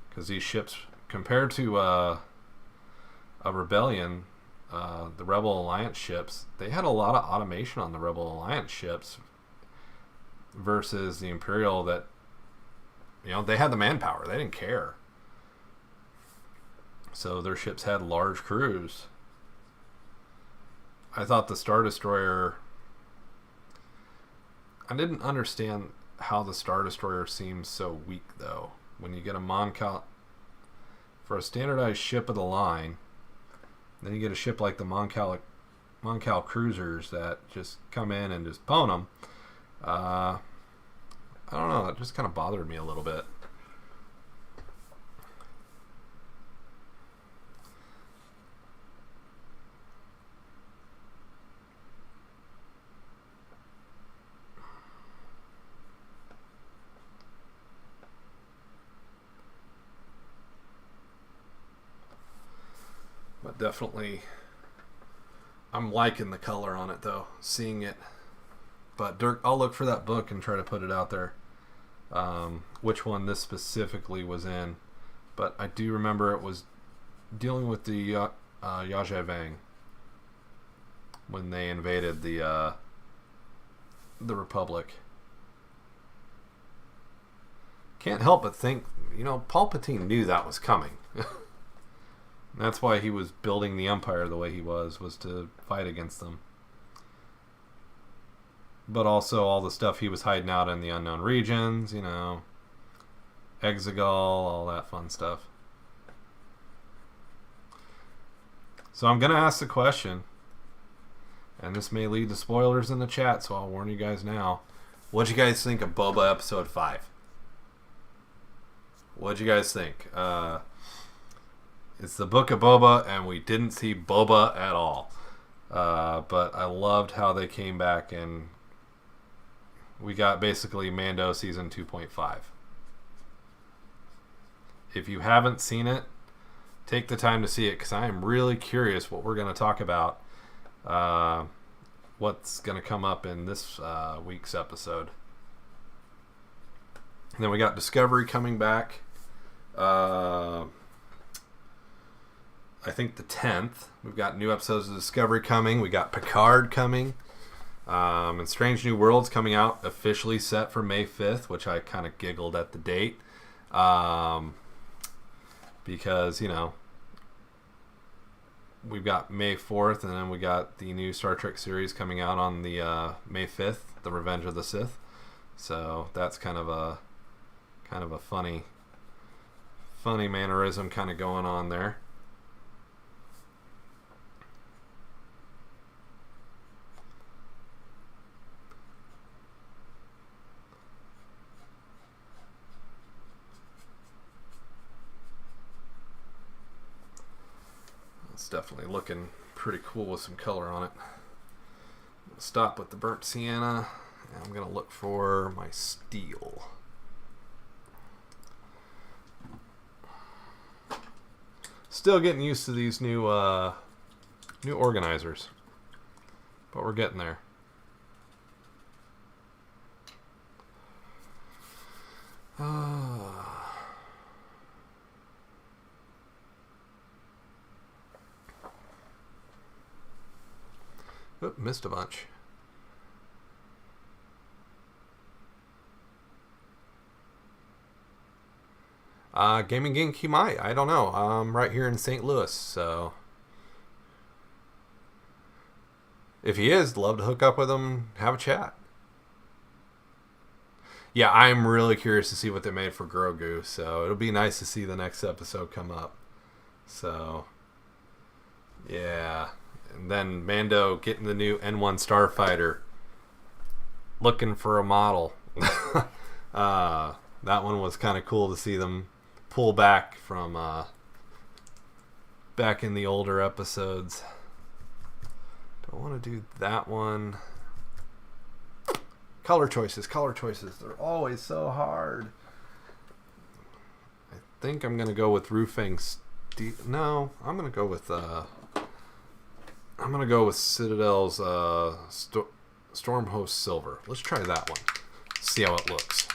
because these ships, compared to a Rebellion, the Rebel Alliance ships, they had a lot of automation on the Rebel Alliance ships versus the Imperial, that, you know, they had the manpower, they didn't care. So their ships had large crews. I thought the Star Destroyer, I didn't understand how the Star Destroyer seems so weak, though. When you get a Moncal, for a standardized ship of the line, then you get a ship like the Moncal cruisers that just come in and just pwn them. I don't know, it just kind of bothered me a little bit. But definitely, I'm liking the color on it, though, seeing it. But Dirk, I'll look for that book and try to put it out there, which one this specifically was in. But I do remember it was dealing with the Yajavang when they invaded the Republic. Can't help but think, you know, Palpatine knew that was coming. That's why he was building the Empire the way he was to fight against them. But also all the stuff he was hiding out in the unknown regions, you know, Exegol, all that fun stuff. So I'm going to ask the question, and this may lead to spoilers in the chat, so I'll warn you guys now. What'd you guys think of Boba Episode 5? What'd you guys think? It's the Book of Boba, and we didn't see Boba at all. But I loved how they came back, and we got basically Mando Season 2.5. If you haven't seen it, take the time to see it, because I am really curious what we're going to talk about. What's going to come up in this week's episode. And then we got Discovery coming back. I think the 10th. We've got new episodes of Discovery coming. We got Picard coming. And Strange New Worlds coming out, officially set for May 5th, which I kind of giggled at the date. Because, you know, we've got May 4th, and then we got the new Star Trek series coming out on the May 5th, The Revenge of the Sith. So that's kind of a funny mannerism kind of going on there. definitely looking pretty cool with some color on it. Stop with the burnt sienna. And I'm going to look for my steel. Still getting used to these new organizers, but we're getting there. Oop, missed a bunch. Gaming Geek, he might. I don't know. I'm right here in St. Louis, so if he is, love to hook up with him, have a chat. Yeah, I'm really curious to see what they made for Grogu, so it'll be nice to see the next episode come up. So, yeah. And then Mando getting the new N1 Starfighter, looking for a model. That one was kind of cool to see them pull back from back in the older episodes. Don't want to do that one. Color choices. They're always so hard. I think I'm going to go with roofing. No, I'm going to go with Citadel's Stormhost Silver. Let's try that one. See how it looks.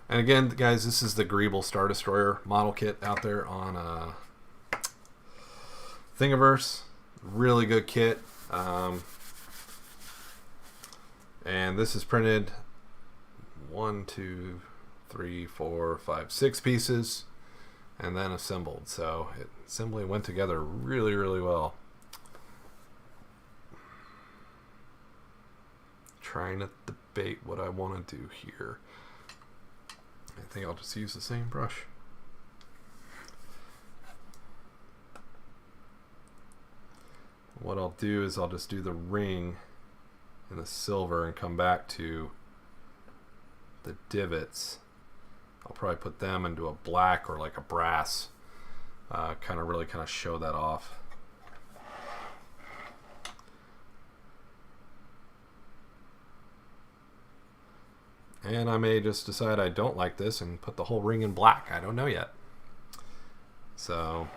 And again, guys, this is the Avaiable Star Destroyer model kit out there on Thingiverse. Really good kit. And this is printed 1, 2, 3, 4, 5, 6 pieces, and then assembled. So it assembly went together really, really well. Trying to debate what I want to do here. I think I'll just use the same brush. What I'll do is I'll just do the ring in the silver and come back to the divots. I'll probably put them into a black or like a brass, kind of show that off. And I may just decide I don't like this and put the whole ring in black. I don't know yet. So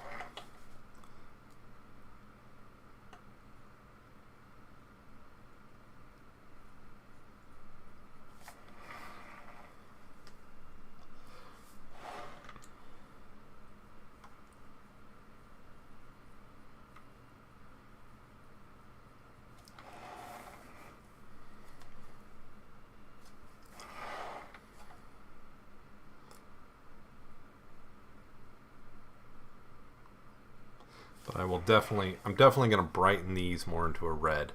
but I'm definitely going to brighten these more into a red.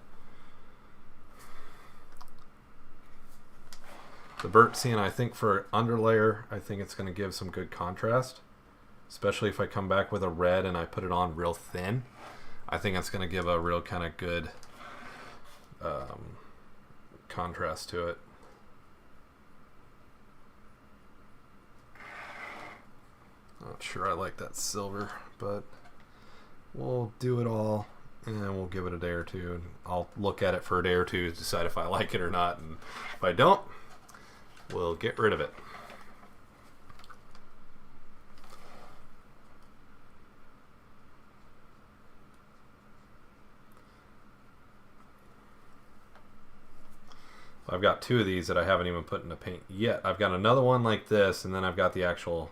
The burnt sienna, I think for underlayer, I think it's going to give some good contrast, especially if I come back with a red and I put it on real thin. I think that's going to give a real kind of good contrast to it. Not sure I like that silver, but we'll do it all and we'll give it a day or two, and I'll look at it for a day or two to decide if I like it or not, and if I don't, we'll get rid of it. I've got 2 of these that I haven't even put into paint yet. I've got another one like this, and then I've got the actual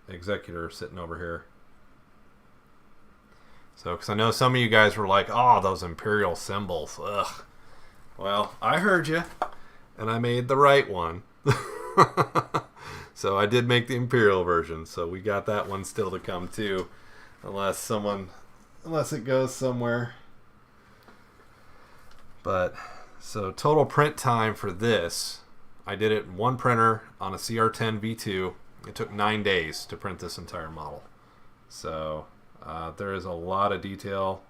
executor sitting over here. So, because I know some of you guys were like, oh, those Imperial symbols. Ugh. Well, I heard you, and I made the right one. So I did make the Imperial version, so we got that one still to come too, unless it goes somewhere. But, so total print time for this, I did it in one printer on a CR10 V2. It took 9 days to print this entire model. So there is a lot of detail.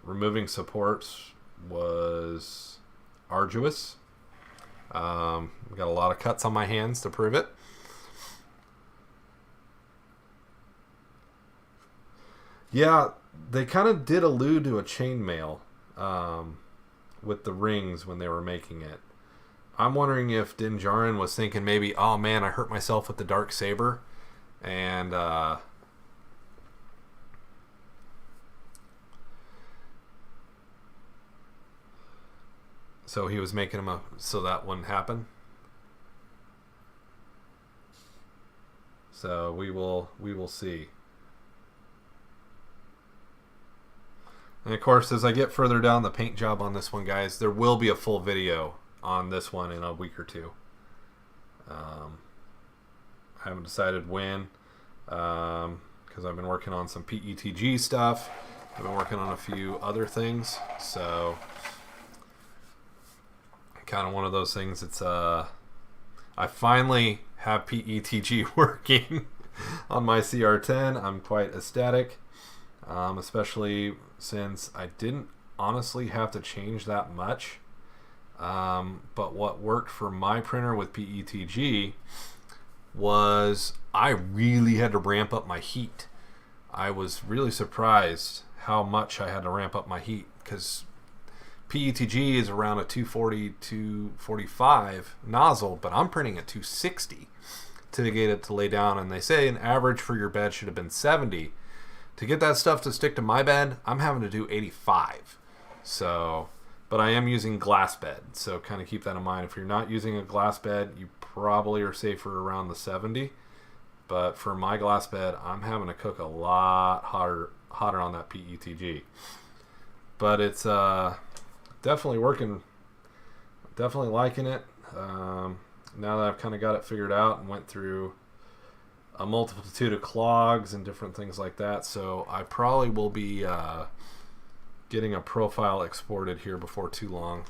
Removing supports was arduous. Got a lot of cuts on my hands to prove it. Yeah, they kind of did allude to a chainmail with the rings when they were making it. I'm wondering if Din Djarin was thinking maybe, oh man, I hurt myself with the dark saber, and so he was making them so that wouldn't happen. So we will see. And of course, as I get further down the paint job on this one, guys, there will be a full video on this one in a week or two. I haven't decided when, because I've been working on some PETG stuff. I've been working on a few other things, so kind of one of those things. It's I finally have PETG working on my CR10. I'm quite ecstatic, especially since I didn't honestly have to change that much. But what worked for my printer with PETG was I really had to ramp up my heat. I was really surprised how much I had to ramp up my heat, because PETG is around a 240, 245 nozzle, but I'm printing at 260 to get it to lay down, and they say an average for your bed should have been 70. To get that stuff to stick to my bed, I'm having to do 85. So, but I am using glass bed, so kind of keep that in mind. If you're not using a glass bed, you probably are safer around the 70. But for my glass bed, I'm having to cook a lot hotter on that PETG. But it's definitely working. Definitely liking it. Now that I've kind of got it figured out and went through a multitude of clogs and different things like that, so I probably will be getting a profile exported here before too long.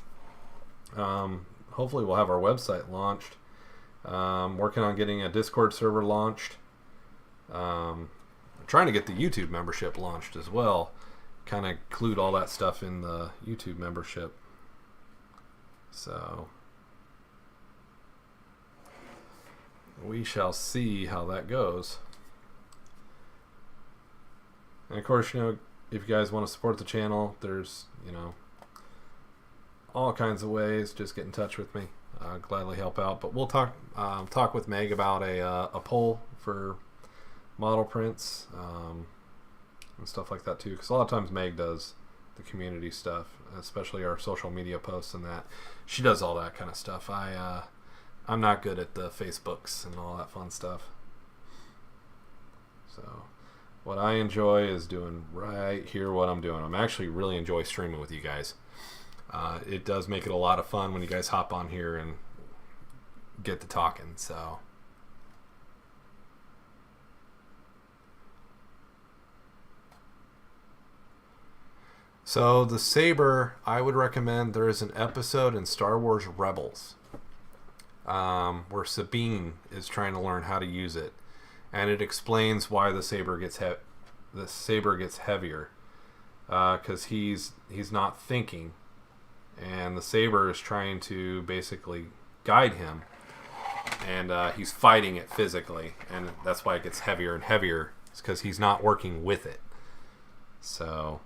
Hopefully we'll have our website launched. Working on getting a Discord server launched. Trying to get the YouTube membership launched as well. Kind of include all that stuff in the YouTube membership. So we shall see how that goes. And of course, if you guys want to support the channel, there's, all kinds of ways. Just get in touch with me. I'll gladly help out. But we'll talk with Meg about a poll for model prints and stuff like that too. Because a lot of times Meg does the community stuff, especially our social media posts and that. She does all that kind of stuff. I'm not good at the Facebooks and all that fun stuff. So what I enjoy is doing right here what I'm doing. I'm actually really enjoy streaming with you guys. It does make it a lot of fun when you guys hop on here and get to talking. So the saber, I would recommend, there is an episode in Star Wars Rebels where Sabine is trying to learn how to use it, and it explains why the saber gets heavier, because he's not thinking, and the saber is trying to basically guide him, and he's fighting it physically, and that's why it gets heavier and heavier. It's because he's not working with it. So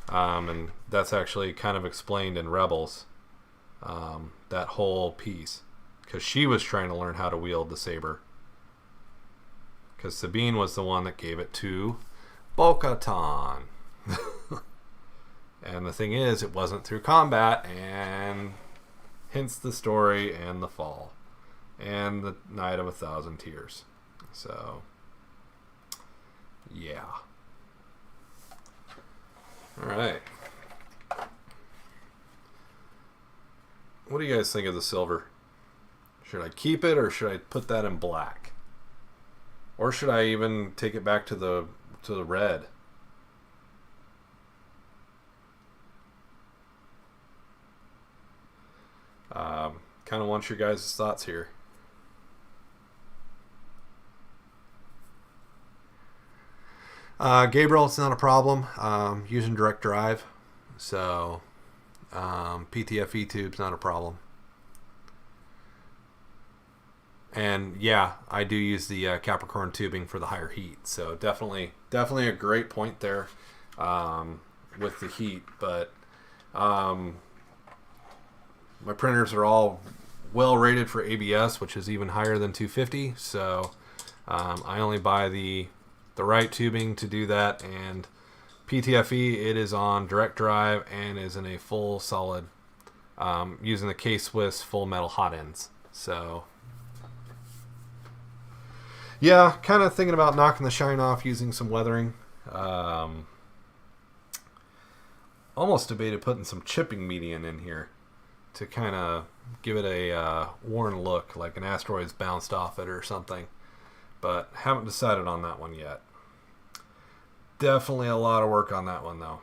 and that's actually kind of explained in Rebels, that whole piece, because she was trying to learn how to wield the saber, because Sabine was the one that gave it to Bo-Katan. And the thing is, it wasn't through combat, and hence the story and the fall and the Night of 1,000 Tears. So yeah. All right. What do you guys think of the silver? Should I keep it, or should I put that in black? Or should I even take it back to the red? Kind of want your guys' thoughts here. Gabriel, it's not a problem. Using direct drive, so PTFE tube's not a problem. And yeah, I do use the Capricorn tubing for the higher heat. So definitely a great point there with the heat. But my printers are all well rated for ABS, which is even higher than 250. So I only buy the right tubing to do that. And PTFE, it is on direct drive and is in a full solid using the K-Swiss full metal hot ends. So yeah, kind of thinking about knocking the shine off using some weathering. Almost debated putting some chipping medium in here to kind of give it a worn look, like an asteroid's bounced off it or something. But haven't decided on that one yet. Definitely a lot of work on that one, though.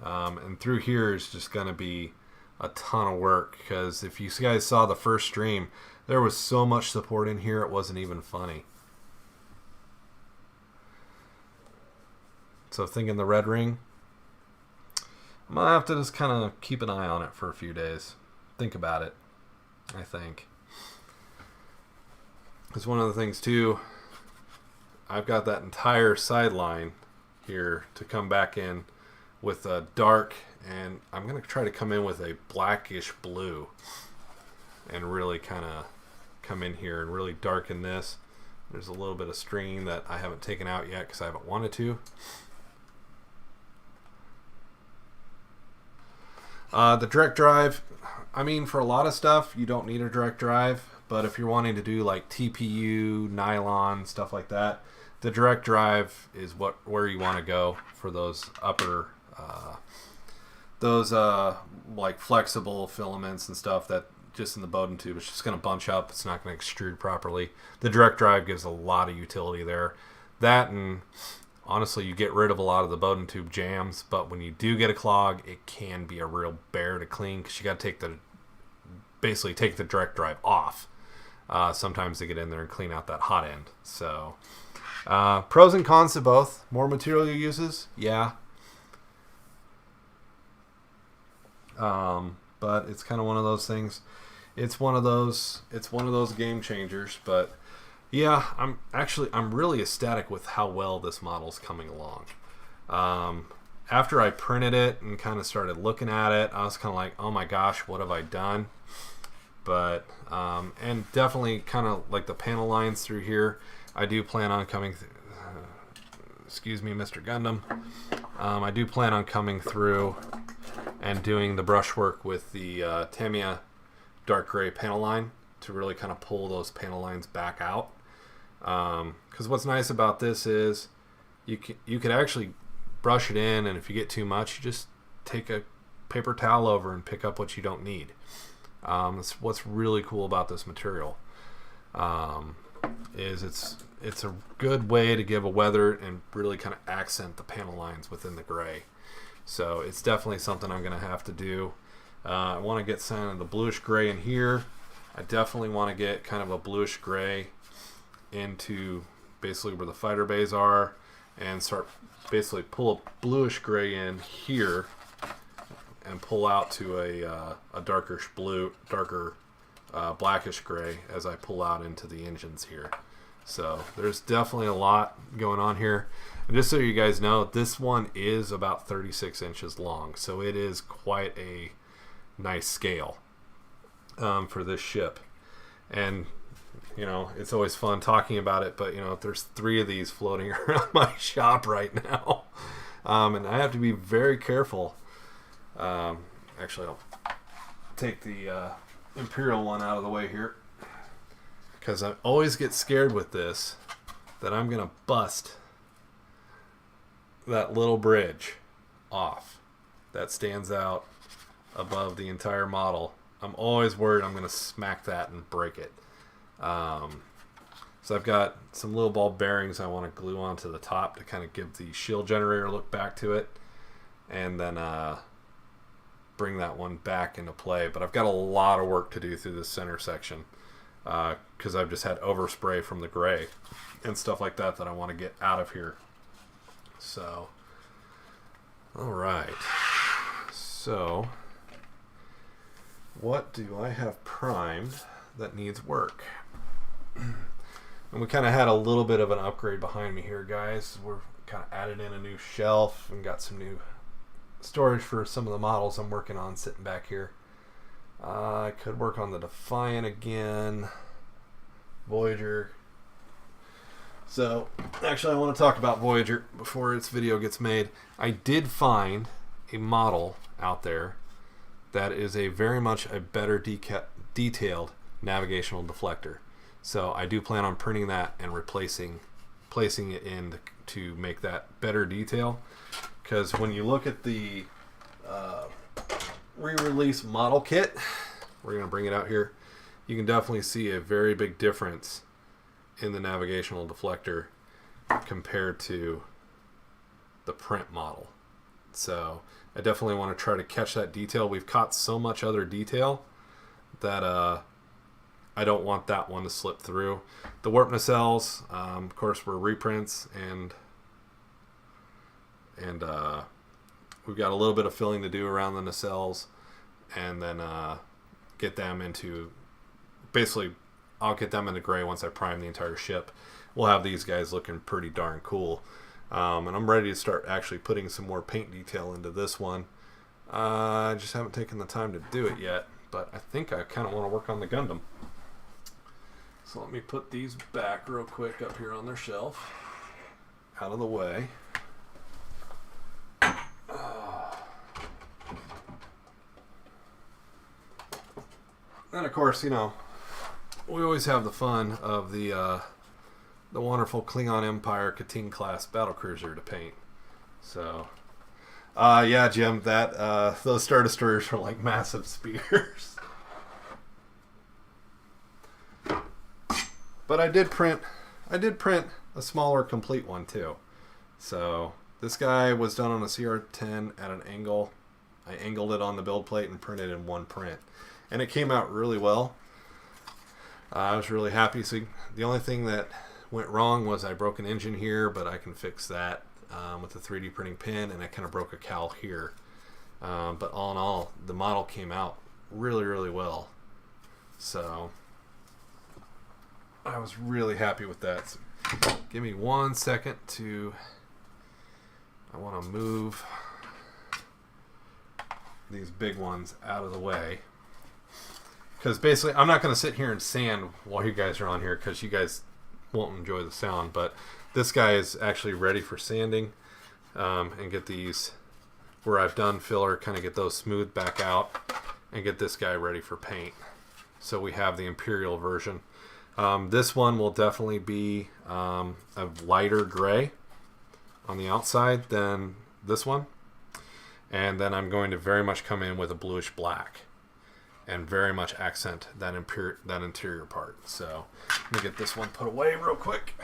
And through here is just going to be a ton of work, because if you guys saw the first stream, there was so much support in here, it wasn't even funny. So thinking the red ring, I'm going to have to just kind of keep an eye on it for a few days. Think about it, I think. Because one of the things, too, I've got that entire sideline here to come back in with a dark, and I'm going to try to come in with a blackish blue and really kind of come in here and really darken this. There's a little bit of string that I haven't taken out yet because I haven't wanted to. The direct drive, I mean, for a lot of stuff, you don't need a direct drive. But if you're wanting to do like TPU, nylon, stuff like that, the direct drive is where you want to go for those upper, like flexible filaments and stuff that just in the Bowden tube, it's just going to bunch up. It's not going to extrude properly. The direct drive gives a lot of utility there. That, and honestly, you get rid of a lot of the Bowden tube jams, but when you do get a clog, it can be a real bear to clean, because you got to basically take the direct drive off. Sometimes to get in there and clean out that hot end. So pros and cons to both. More material uses, yeah. But it's kind of one of those things. It's one of those game changers. But yeah, I'm really ecstatic with how well this model's coming along. After I printed it and kind of started looking at it, I was kind of like, oh my gosh, what have I done? But and definitely kind of like the panel lines through here, I do plan on coming excuse me, Mr. Gundam, I do plan on coming through and doing the brushwork with the Tamiya dark gray panel line to really kind of pull those panel lines back out, because what's nice about this is you could actually brush it in, and if you get too much, you just take a paper towel over and pick up what you don't need. That's what's really cool about this material, is it's a good way to give a weather and really kind of accent the panel lines within the gray. So it's definitely something I'm going to have to do. I want to get some of the bluish gray in here. I definitely want to get kind of a bluish gray into basically where the fighter bays are, and start basically pull a bluish gray in here and pull out to a darker blackish gray as I pull out into the engines here. So there's definitely a lot going on here. And just so you guys know, this one is about 36 inches long, so it is quite a nice scale for this ship. And you know, it's always fun talking about it, but you know, there's 3 of these floating around my shop right now, and I have to be very careful. Actually, I'll take the Imperial one out of the way here, because I always get scared with this that I'm gonna bust that little bridge off that stands out above the entire model. I'm always worried I'm gonna smack that and break it. So I've got some little ball bearings I want to glue onto the top to kind of give the shield generator look back to it, and then bring that one back into play. But I've got a lot of work to do through this center section, because I've just had overspray from the gray and stuff like that I want to get out of here. So, all right. So what do I have primed that needs work? And we kind of had a little bit of an upgrade behind me here, guys. We're kind of added in a new shelf and got some new storage for some of the models I'm working on sitting back here. I could work on the Defiant again, Voyager. So actually I want to talk about Voyager before its video gets made. I did find a model out there that is a very much a better detailed navigational deflector. So I do plan on printing that and placing it in to make that better detail. Because when you look at the re-release model kit, we're going to bring it out here, you can definitely see a very big difference in the navigational deflector compared to the print model. So I definitely want to try to catch that detail. We've caught so much other detail that I don't want that one to slip through. The warp nacelles, of course, were reprints, and we've got a little bit of filling to do around the nacelles, and then get them into, basically, I'll get them into gray once I prime the entire ship. We'll have these guys looking pretty darn cool. And I'm ready to start actually putting some more paint detail into this one. I just haven't taken the time to do it yet, but I think I kind of want to work on the Gundam. So let me put these back real quick up here on their shelf, out of the way. And of course, you know, we always have the fun of the wonderful Klingon Empire Katyn class battlecruiser to paint. So, yeah, Jim, that those Star Destroyers are like massive spears. But I did print a smaller complete one too. So this guy was done on a CR10 at an angle. I angled it on the build plate and printed in one print, and it came out really well. I was really happy. So the only thing that went wrong was I broke an engine here, but I can fix that with the 3D printing pin, and I kind of broke a cowl here. But all in all, the model came out really, really well. So I was really happy with that. So give me 1 second to, I want to move these big ones out of the way. Because basically, I'm not going to sit here and sand while you guys are on here, because you guys won't enjoy the sound. But this guy is actually ready for sanding, and get these, where I've done filler, kind of get those smoothed back out, and get this guy ready for paint. So we have the Imperial version. This one will definitely be a lighter gray on the outside than this one. And then I'm going to very much come in with a bluish black and very much accent that interior part. So let me get this one put away real quick.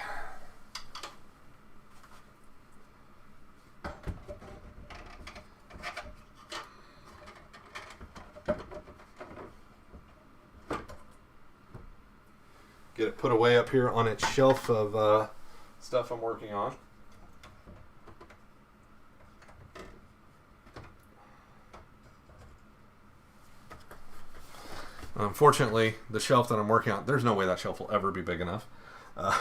Get it put away up here on its shelf of stuff I'm working on. Unfortunately, the shelf that I'm working on, there's no way that shelf will ever be big enough. Do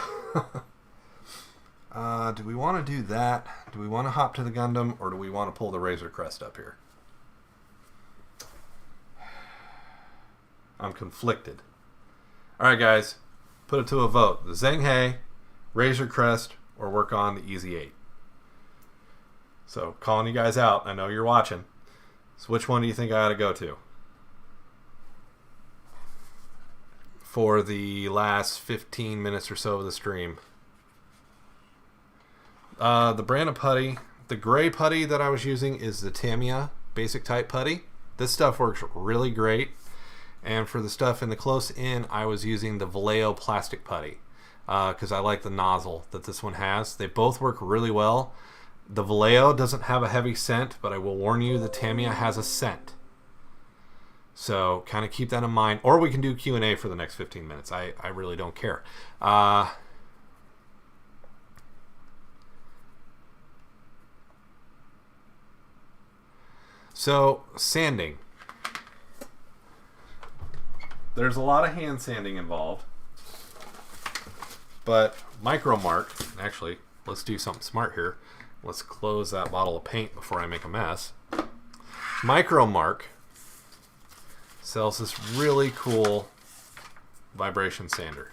we want to do that? Do we want to hop to the Gundam, or do we want to pull the Razor Crest up here? I'm conflicted. Alright guys, put it to a vote. The Zheng He, Razor Crest, or work on the Easy 8. So, calling you guys out. I know you're watching. So which one do you think I ought to go to for the last 15 minutes or so of the stream? The brand of putty, the gray putty that I was using is the Tamiya basic type putty. This stuff works really great. And for the stuff in the close in, I was using the Vallejo plastic putty because I like the nozzle that this one has. They both work really well. The Vallejo doesn't have a heavy scent, but I will warn you, the Tamiya has a scent. So kind of keep that in mind. Or we can do Q&A for the next 15 minutes. I really don't care. So sanding. there's a lot of hand sanding involved. But Micro Mark, actually, let's do something smart here. Let's close that bottle of paint before I make a mess. Micro Mark sells this really cool vibration sander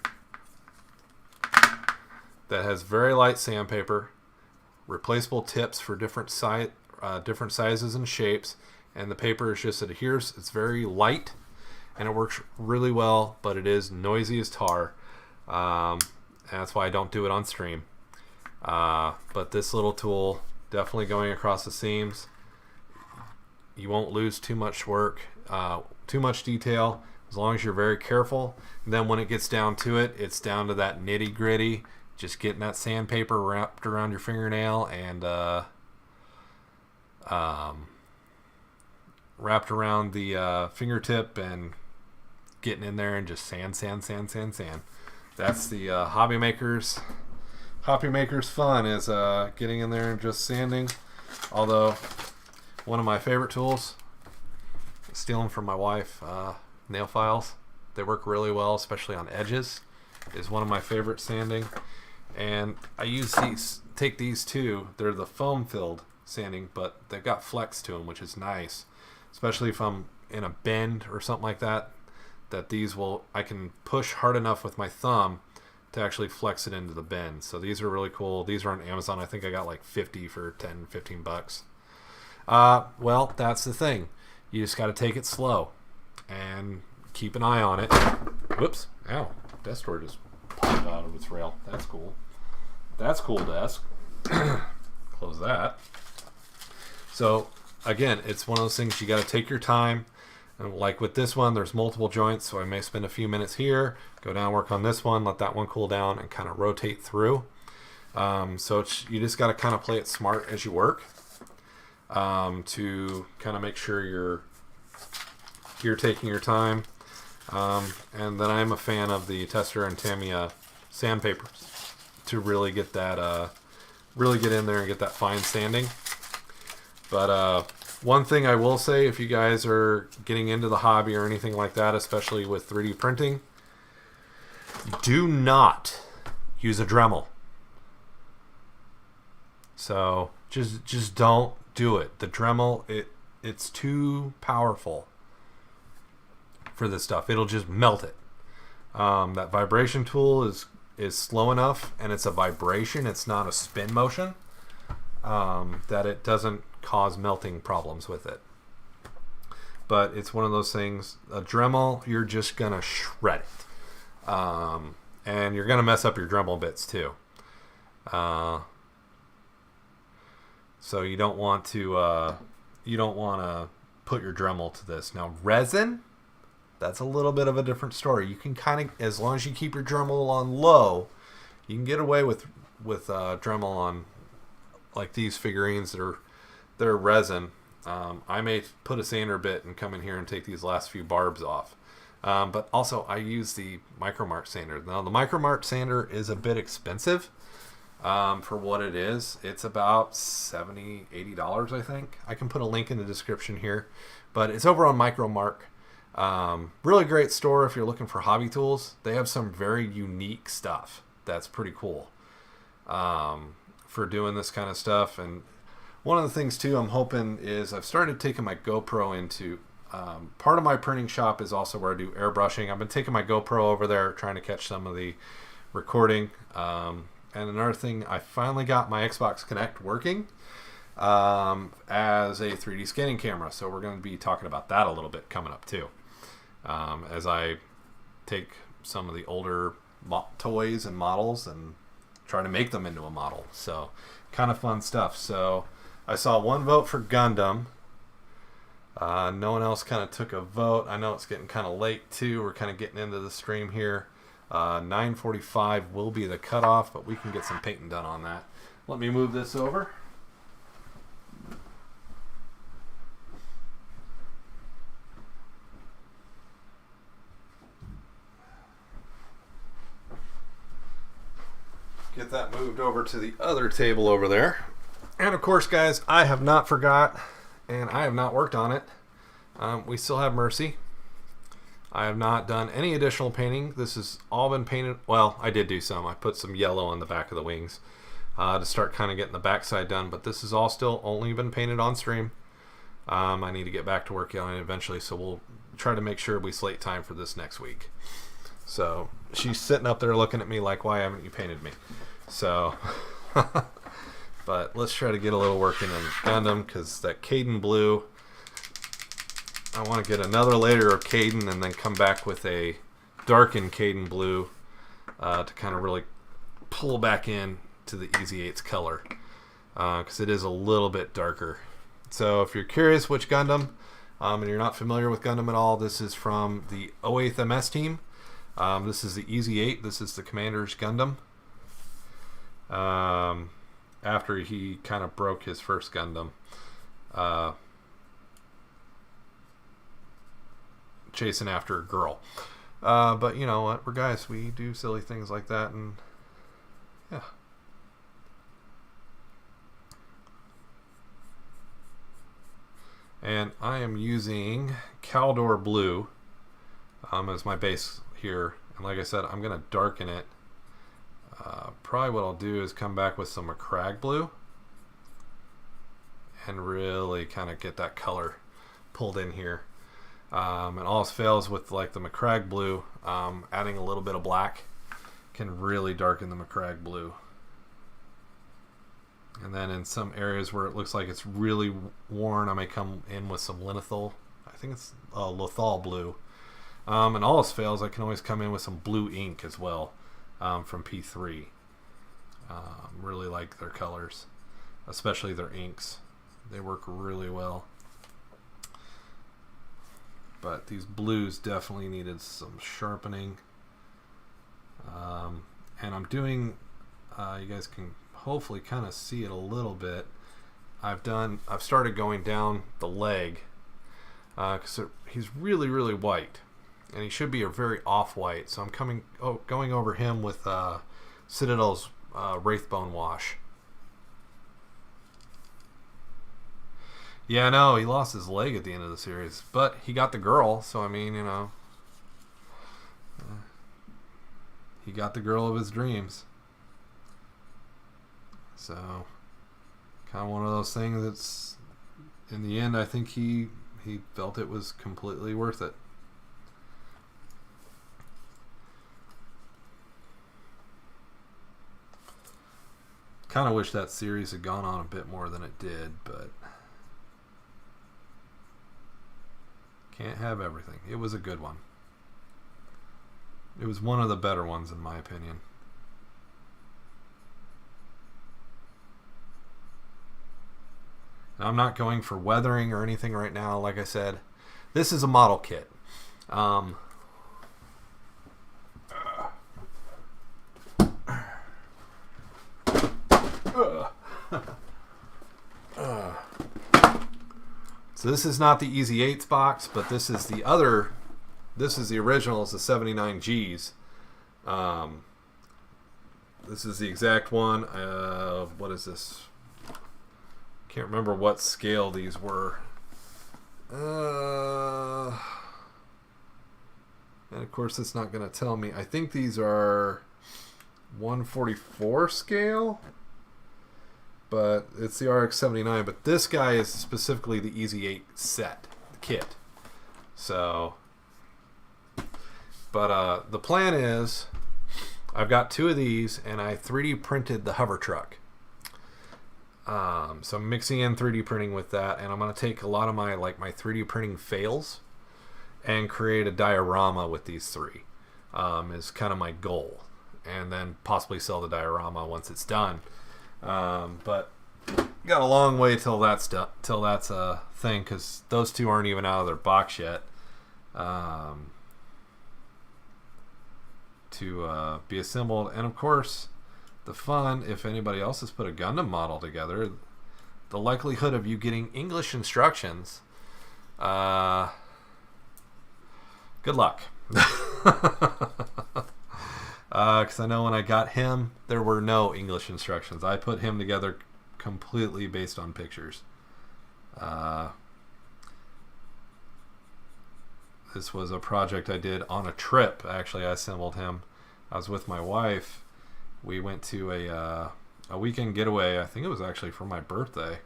that has very light sandpaper, replaceable tips for different sizes and shapes, and the paper is just adheres. It's very light, and it works really well, but it is noisy as tar. And that's why I don't do it on stream. But this little tool, definitely going across the seams. You won't lose too much work, too much detail, as long as you're very careful. And then when it gets down to it, it's down to that nitty gritty, just getting that sandpaper wrapped around your fingernail and wrapped around the fingertip and getting in there and just sand. That's the hobby maker's fun, is getting in there and just sanding. Although one of my favorite tools, stealing from my wife, nail files. They work really well, especially on edges, is one of my favorite sanding. And I use take these too. They're the foam filled sanding, but they've got flex to them, which is nice, especially if I'm in a bend or something like that. I can push hard enough with my thumb to actually flex it into the bend. So these are really cool. These are on Amazon. I think I got like 50 for 10, 15 bucks. Well, that's the thing. You just got to take it slow and keep an eye on it. Whoops. Ow. Desk drawer just popped out of its rail. That's cool. That's cool, desk. Close that. So again, it's one of those things you got to take your time. And like with this one, there's multiple joints, so I may spend a few minutes here, go down, work on this one, let that one cool down, and kind of rotate through. So you just got to kind of play it smart as you work, to kind of make sure you're taking your time. And then I'm a fan of the Tester and Tamiya sandpapers to really get that, really get in there and get that fine sanding. But one thing I will say, if you guys are getting into the hobby or anything like that, especially with 3D printing, do not use a Dremel. So just don't do it. The Dremel, it's too powerful for this stuff. It'll just melt it. That vibration tool is slow enough, and it's a vibration. It's not a spin motion, that it doesn't cause melting problems with it. But it's one of those things, a Dremel, you're just gonna shred it, and you're gonna mess up your Dremel bits too. So you don't want to put your Dremel to this. Now resin, that's a little bit of a different story. You can kind of, as long as you keep your Dremel on low, you can get away with Dremel on like these figurines that are resin. I may put a sander bit and come in here and take these last few barbs off. But also I use the Micro Mark sander. Now the Micro Mark sander is a bit expensive for what it is. It's about $70, $80, I think. I can put a link in the description here, but it's over on Micro Mark. Really great store if you're looking for hobby tools. They have some very unique stuff that's pretty cool for doing this kind of stuff. And one of the things too I'm hoping is I've started taking my GoPro into part of my printing shop is also where I do airbrushing. I've been taking my GoPro over there trying to catch some of the recording. And another thing, I finally got my Xbox Connect working as a 3D scanning camera. So we're going to be talking about that a little bit coming up too. As I take some of the older toys and models and try to make them into a model. So kind of fun stuff. So I saw one vote for Gundam. No one else kind of took a vote. I know it's getting kind of late too. We're kind of getting into the stream here. 9:45 will be the cutoff, but we can get some painting done on that. Let me move this over. Get that moved over to the other table over there. And of course, guys, I have not forgot, and I have not worked on it. We still have Mercy. I have not done any additional painting. This has all been painted. Well, I did do some. I put some yellow on the back of the wings to start kind of getting the backside done, but this has all still only been painted on stream. I need to get back to work on it eventually, so we'll try to make sure we slate time for this next week. So she's sitting up there looking at me like, why haven't you painted me? So, but let's try to get a little work in on Gundam, because that Caden blue, I want to get another layer of Caden and then come back with a darkened Caden blue to kind of really pull back in to the Easy 8's color, because it is a little bit darker. So if you're curious which Gundam, and you're not familiar with Gundam at all, this is from the 08th MS team. This is the Easy 8. This is the Commander's Gundam. After he kind of broke his first Gundam. Chasing after a girl. But you know what? We're guys. We do silly things like that. And yeah. And I am using Caldor Blue as my base here. And like I said, I'm going to darken it. Probably what I'll do is come back with some Macragge Blue and really kind of get that color pulled in here. And all else fails with like the Macragge Blue, adding a little bit of black can really darken the Macragge Blue. And then in some areas where it looks like it's really worn, I may come in with some Linethal. I think it's Lothal Blue. And all else fails, I can always come in with some blue ink as well, from P3. Really like their colors, especially their inks. They work really well. But these blues definitely needed some sharpening. And I'm doing, you guys can hopefully kind of see it a little bit. I've started going down the leg, because he's really, really white. And he should be a very off-white. So I'm going over him with Citadel's Wraithbone Wash. Yeah, no, he lost his leg at the end of the series. But he got the girl, so I mean, you know. He got the girl of his dreams. So, kind of one of those things that's, in the end, I think he felt it was completely worth it. Kind of wish that series had gone on a bit more than it did, but can't have everything. It was a good one. It was one of the better ones, in my opinion. Now, I'm not going for weathering or anything right now. Like I said, this is a model kit. So this is not the Easy 8's box, but this is the other. This is the original. It's the 79Gs. This is the exact one. What is this? Can't remember what scale these were. And of course, it's not going to tell me. I think these are 144 scale. But it's the RX-79. But this guy is specifically the Easy 8 set, the kit. So, but the plan is, I've got two of these, and I 3D printed the hover truck. So I'm mixing in 3D printing with that, and I'm going to take a lot of my my 3D printing fails and create a diorama with these three. Is kind of my goal, and then possibly sell the diorama once it's done. But got a long way till that's a thing, because those two aren't even out of their box yet. To be assembled, and of course, the fun, if anybody else has put a Gundam model together, the likelihood of you getting English instructions, good luck. Because I know when I got him, there were no English instructions. I put him together completely based on pictures. This was a project I did on a trip. Actually, I assembled him. I was with my wife. We went to a weekend getaway. I think it was actually for my birthday.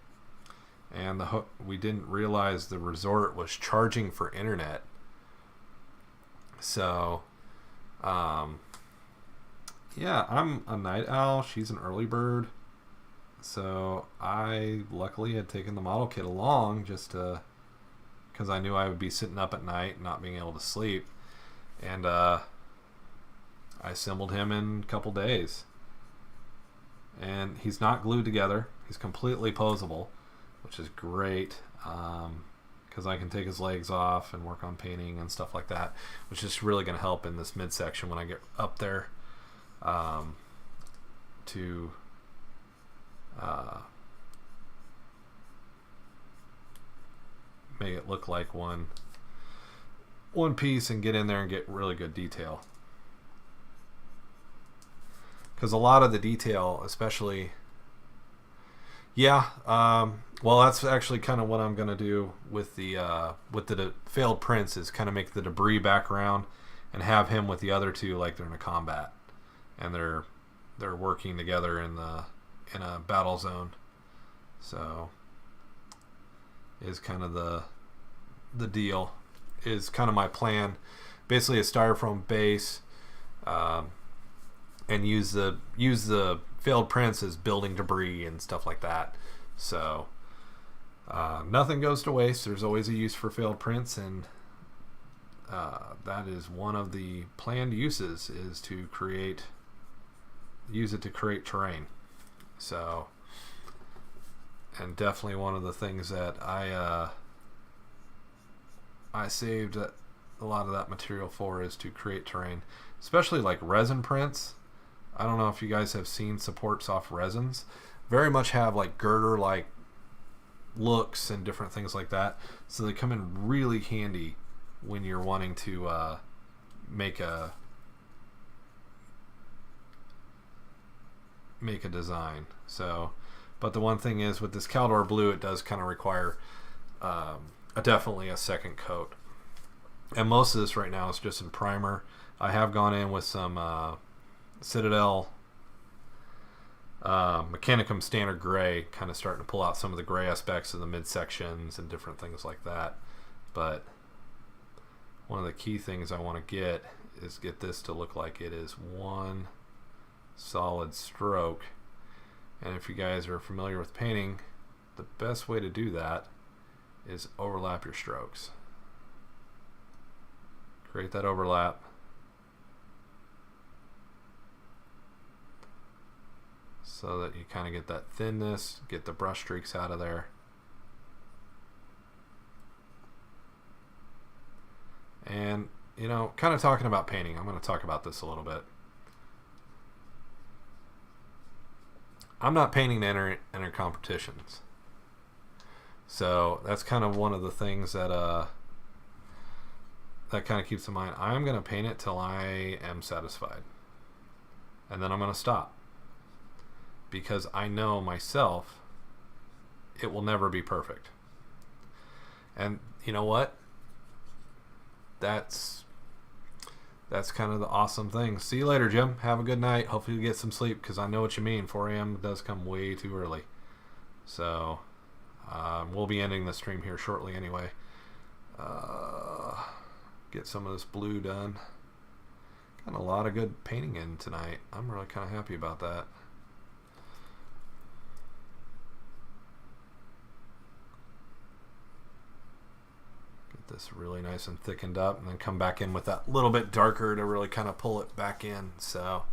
And we didn't realize the resort was charging for internet. So, yeah, I'm a night owl. She's an early bird. So I luckily had taken the model kit along just to, because I knew I would be sitting up at night, not being able to sleep. And I assembled him in a couple days. And he's not glued together. He's completely posable, which is great, because I can take his legs off and work on painting and stuff like that, which is really going to help in this midsection when I get up there to make it look like one piece and get in there and get really good detail. Because a lot of the detail, especially, well, that's actually kind of what I'm going to do with the failed prints, is kind of make the debris background and have him with the other two like they're in a combat and they're working together in a battle zone. So is kind of the deal, is kind of my plan. Basically a styrofoam base, and use the failed prints as building debris and stuff like that. So nothing goes to waste. There's always a use for failed prints, and that is one of the planned uses, is to use it to create terrain. So, and definitely one of the things that I saved a lot of that material for, is to create terrain, especially like resin prints. I don't know if you guys have seen supports off resins. Very much have like girder like looks and different things like that. So they come in really handy when you're wanting to make a design. So, but the one thing is, with this Caldor blue, it does kind of require definitely a second coat. And most of this right now is just in primer. I have gone in with some Citadel Mechanicum Standard Gray, kind of starting to pull out some of the gray aspects of the midsections and different things like that. But one of the key things I want to get this to look like it is one solid stroke. And if you guys are familiar with painting, the best way to do that is overlap your strokes. Create that overlap. So that you kind of get that thinness, get the brush streaks out of there. And, you know, kind of talking about painting, I'm going to talk about this a little bit. I'm not painting to enter competitions. So that's kind of one of the things that that kind of keeps in mind. I'm going to paint it till I am satisfied. And then I'm going to stop. Because I know myself, it will never be perfect. And you know what? That's kind of the awesome thing. See you later, Jim. Have a good night. Hopefully you get some sleep, because I know what you mean. 4 a.m. does come way too early. So we'll be ending the stream here shortly anyway. Get some of this blue done. Got a lot of good painting in tonight. I'm really kind of happy about that. This really nice and thickened up, and then come back in with that little bit darker to really kind of pull it back in. So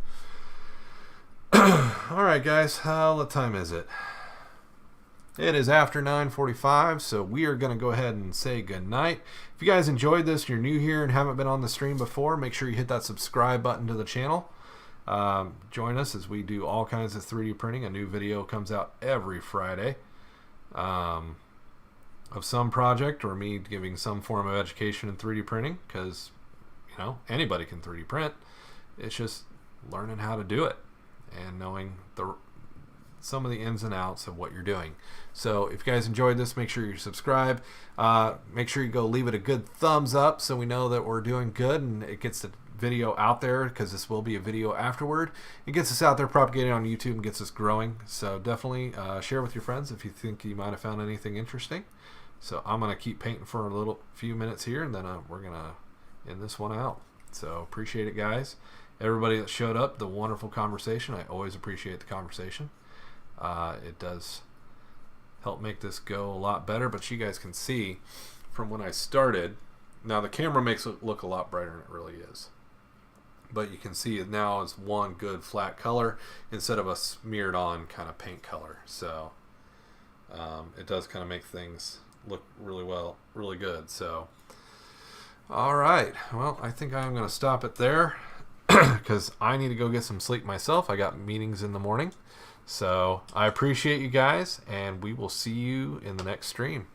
all right, guys, what time is it? It is after 9:45, so we are going to go ahead and say good night. If you guys enjoyed this, you're new here and haven't been on the stream before, make sure you hit that subscribe button to the channel. Join us as we do all kinds of 3D printing. A new video comes out every Friday of some project, or me giving some form of education in 3D printing, because, you know, anybody can 3D print. It's just learning how to do it and knowing some of the ins and outs of what you're doing. So if you guys enjoyed this, make sure you subscribe. Make sure you go leave it a good thumbs up so we know that we're doing good and it gets the video out there, because this will be a video afterward. It gets us out there, propagated on YouTube, and gets us growing. So definitely share with your friends if you think you might have found anything interesting. So I'm going to keep painting for a few minutes here, and then we're going to end this one out. So appreciate it, guys. Everybody that showed up, the wonderful conversation. I always appreciate the conversation. It does help make this go a lot better, but you guys can see from when I started, now the camera makes it look a lot brighter than it really is. But you can see it now is one good flat color instead of a smeared on kind of paint color. So it does kind of make things look really good. So all right, well, I think I'm going to stop it there because I need to go get some sleep myself. I got meetings in the morning. So I appreciate you guys, and we will see you in the next stream.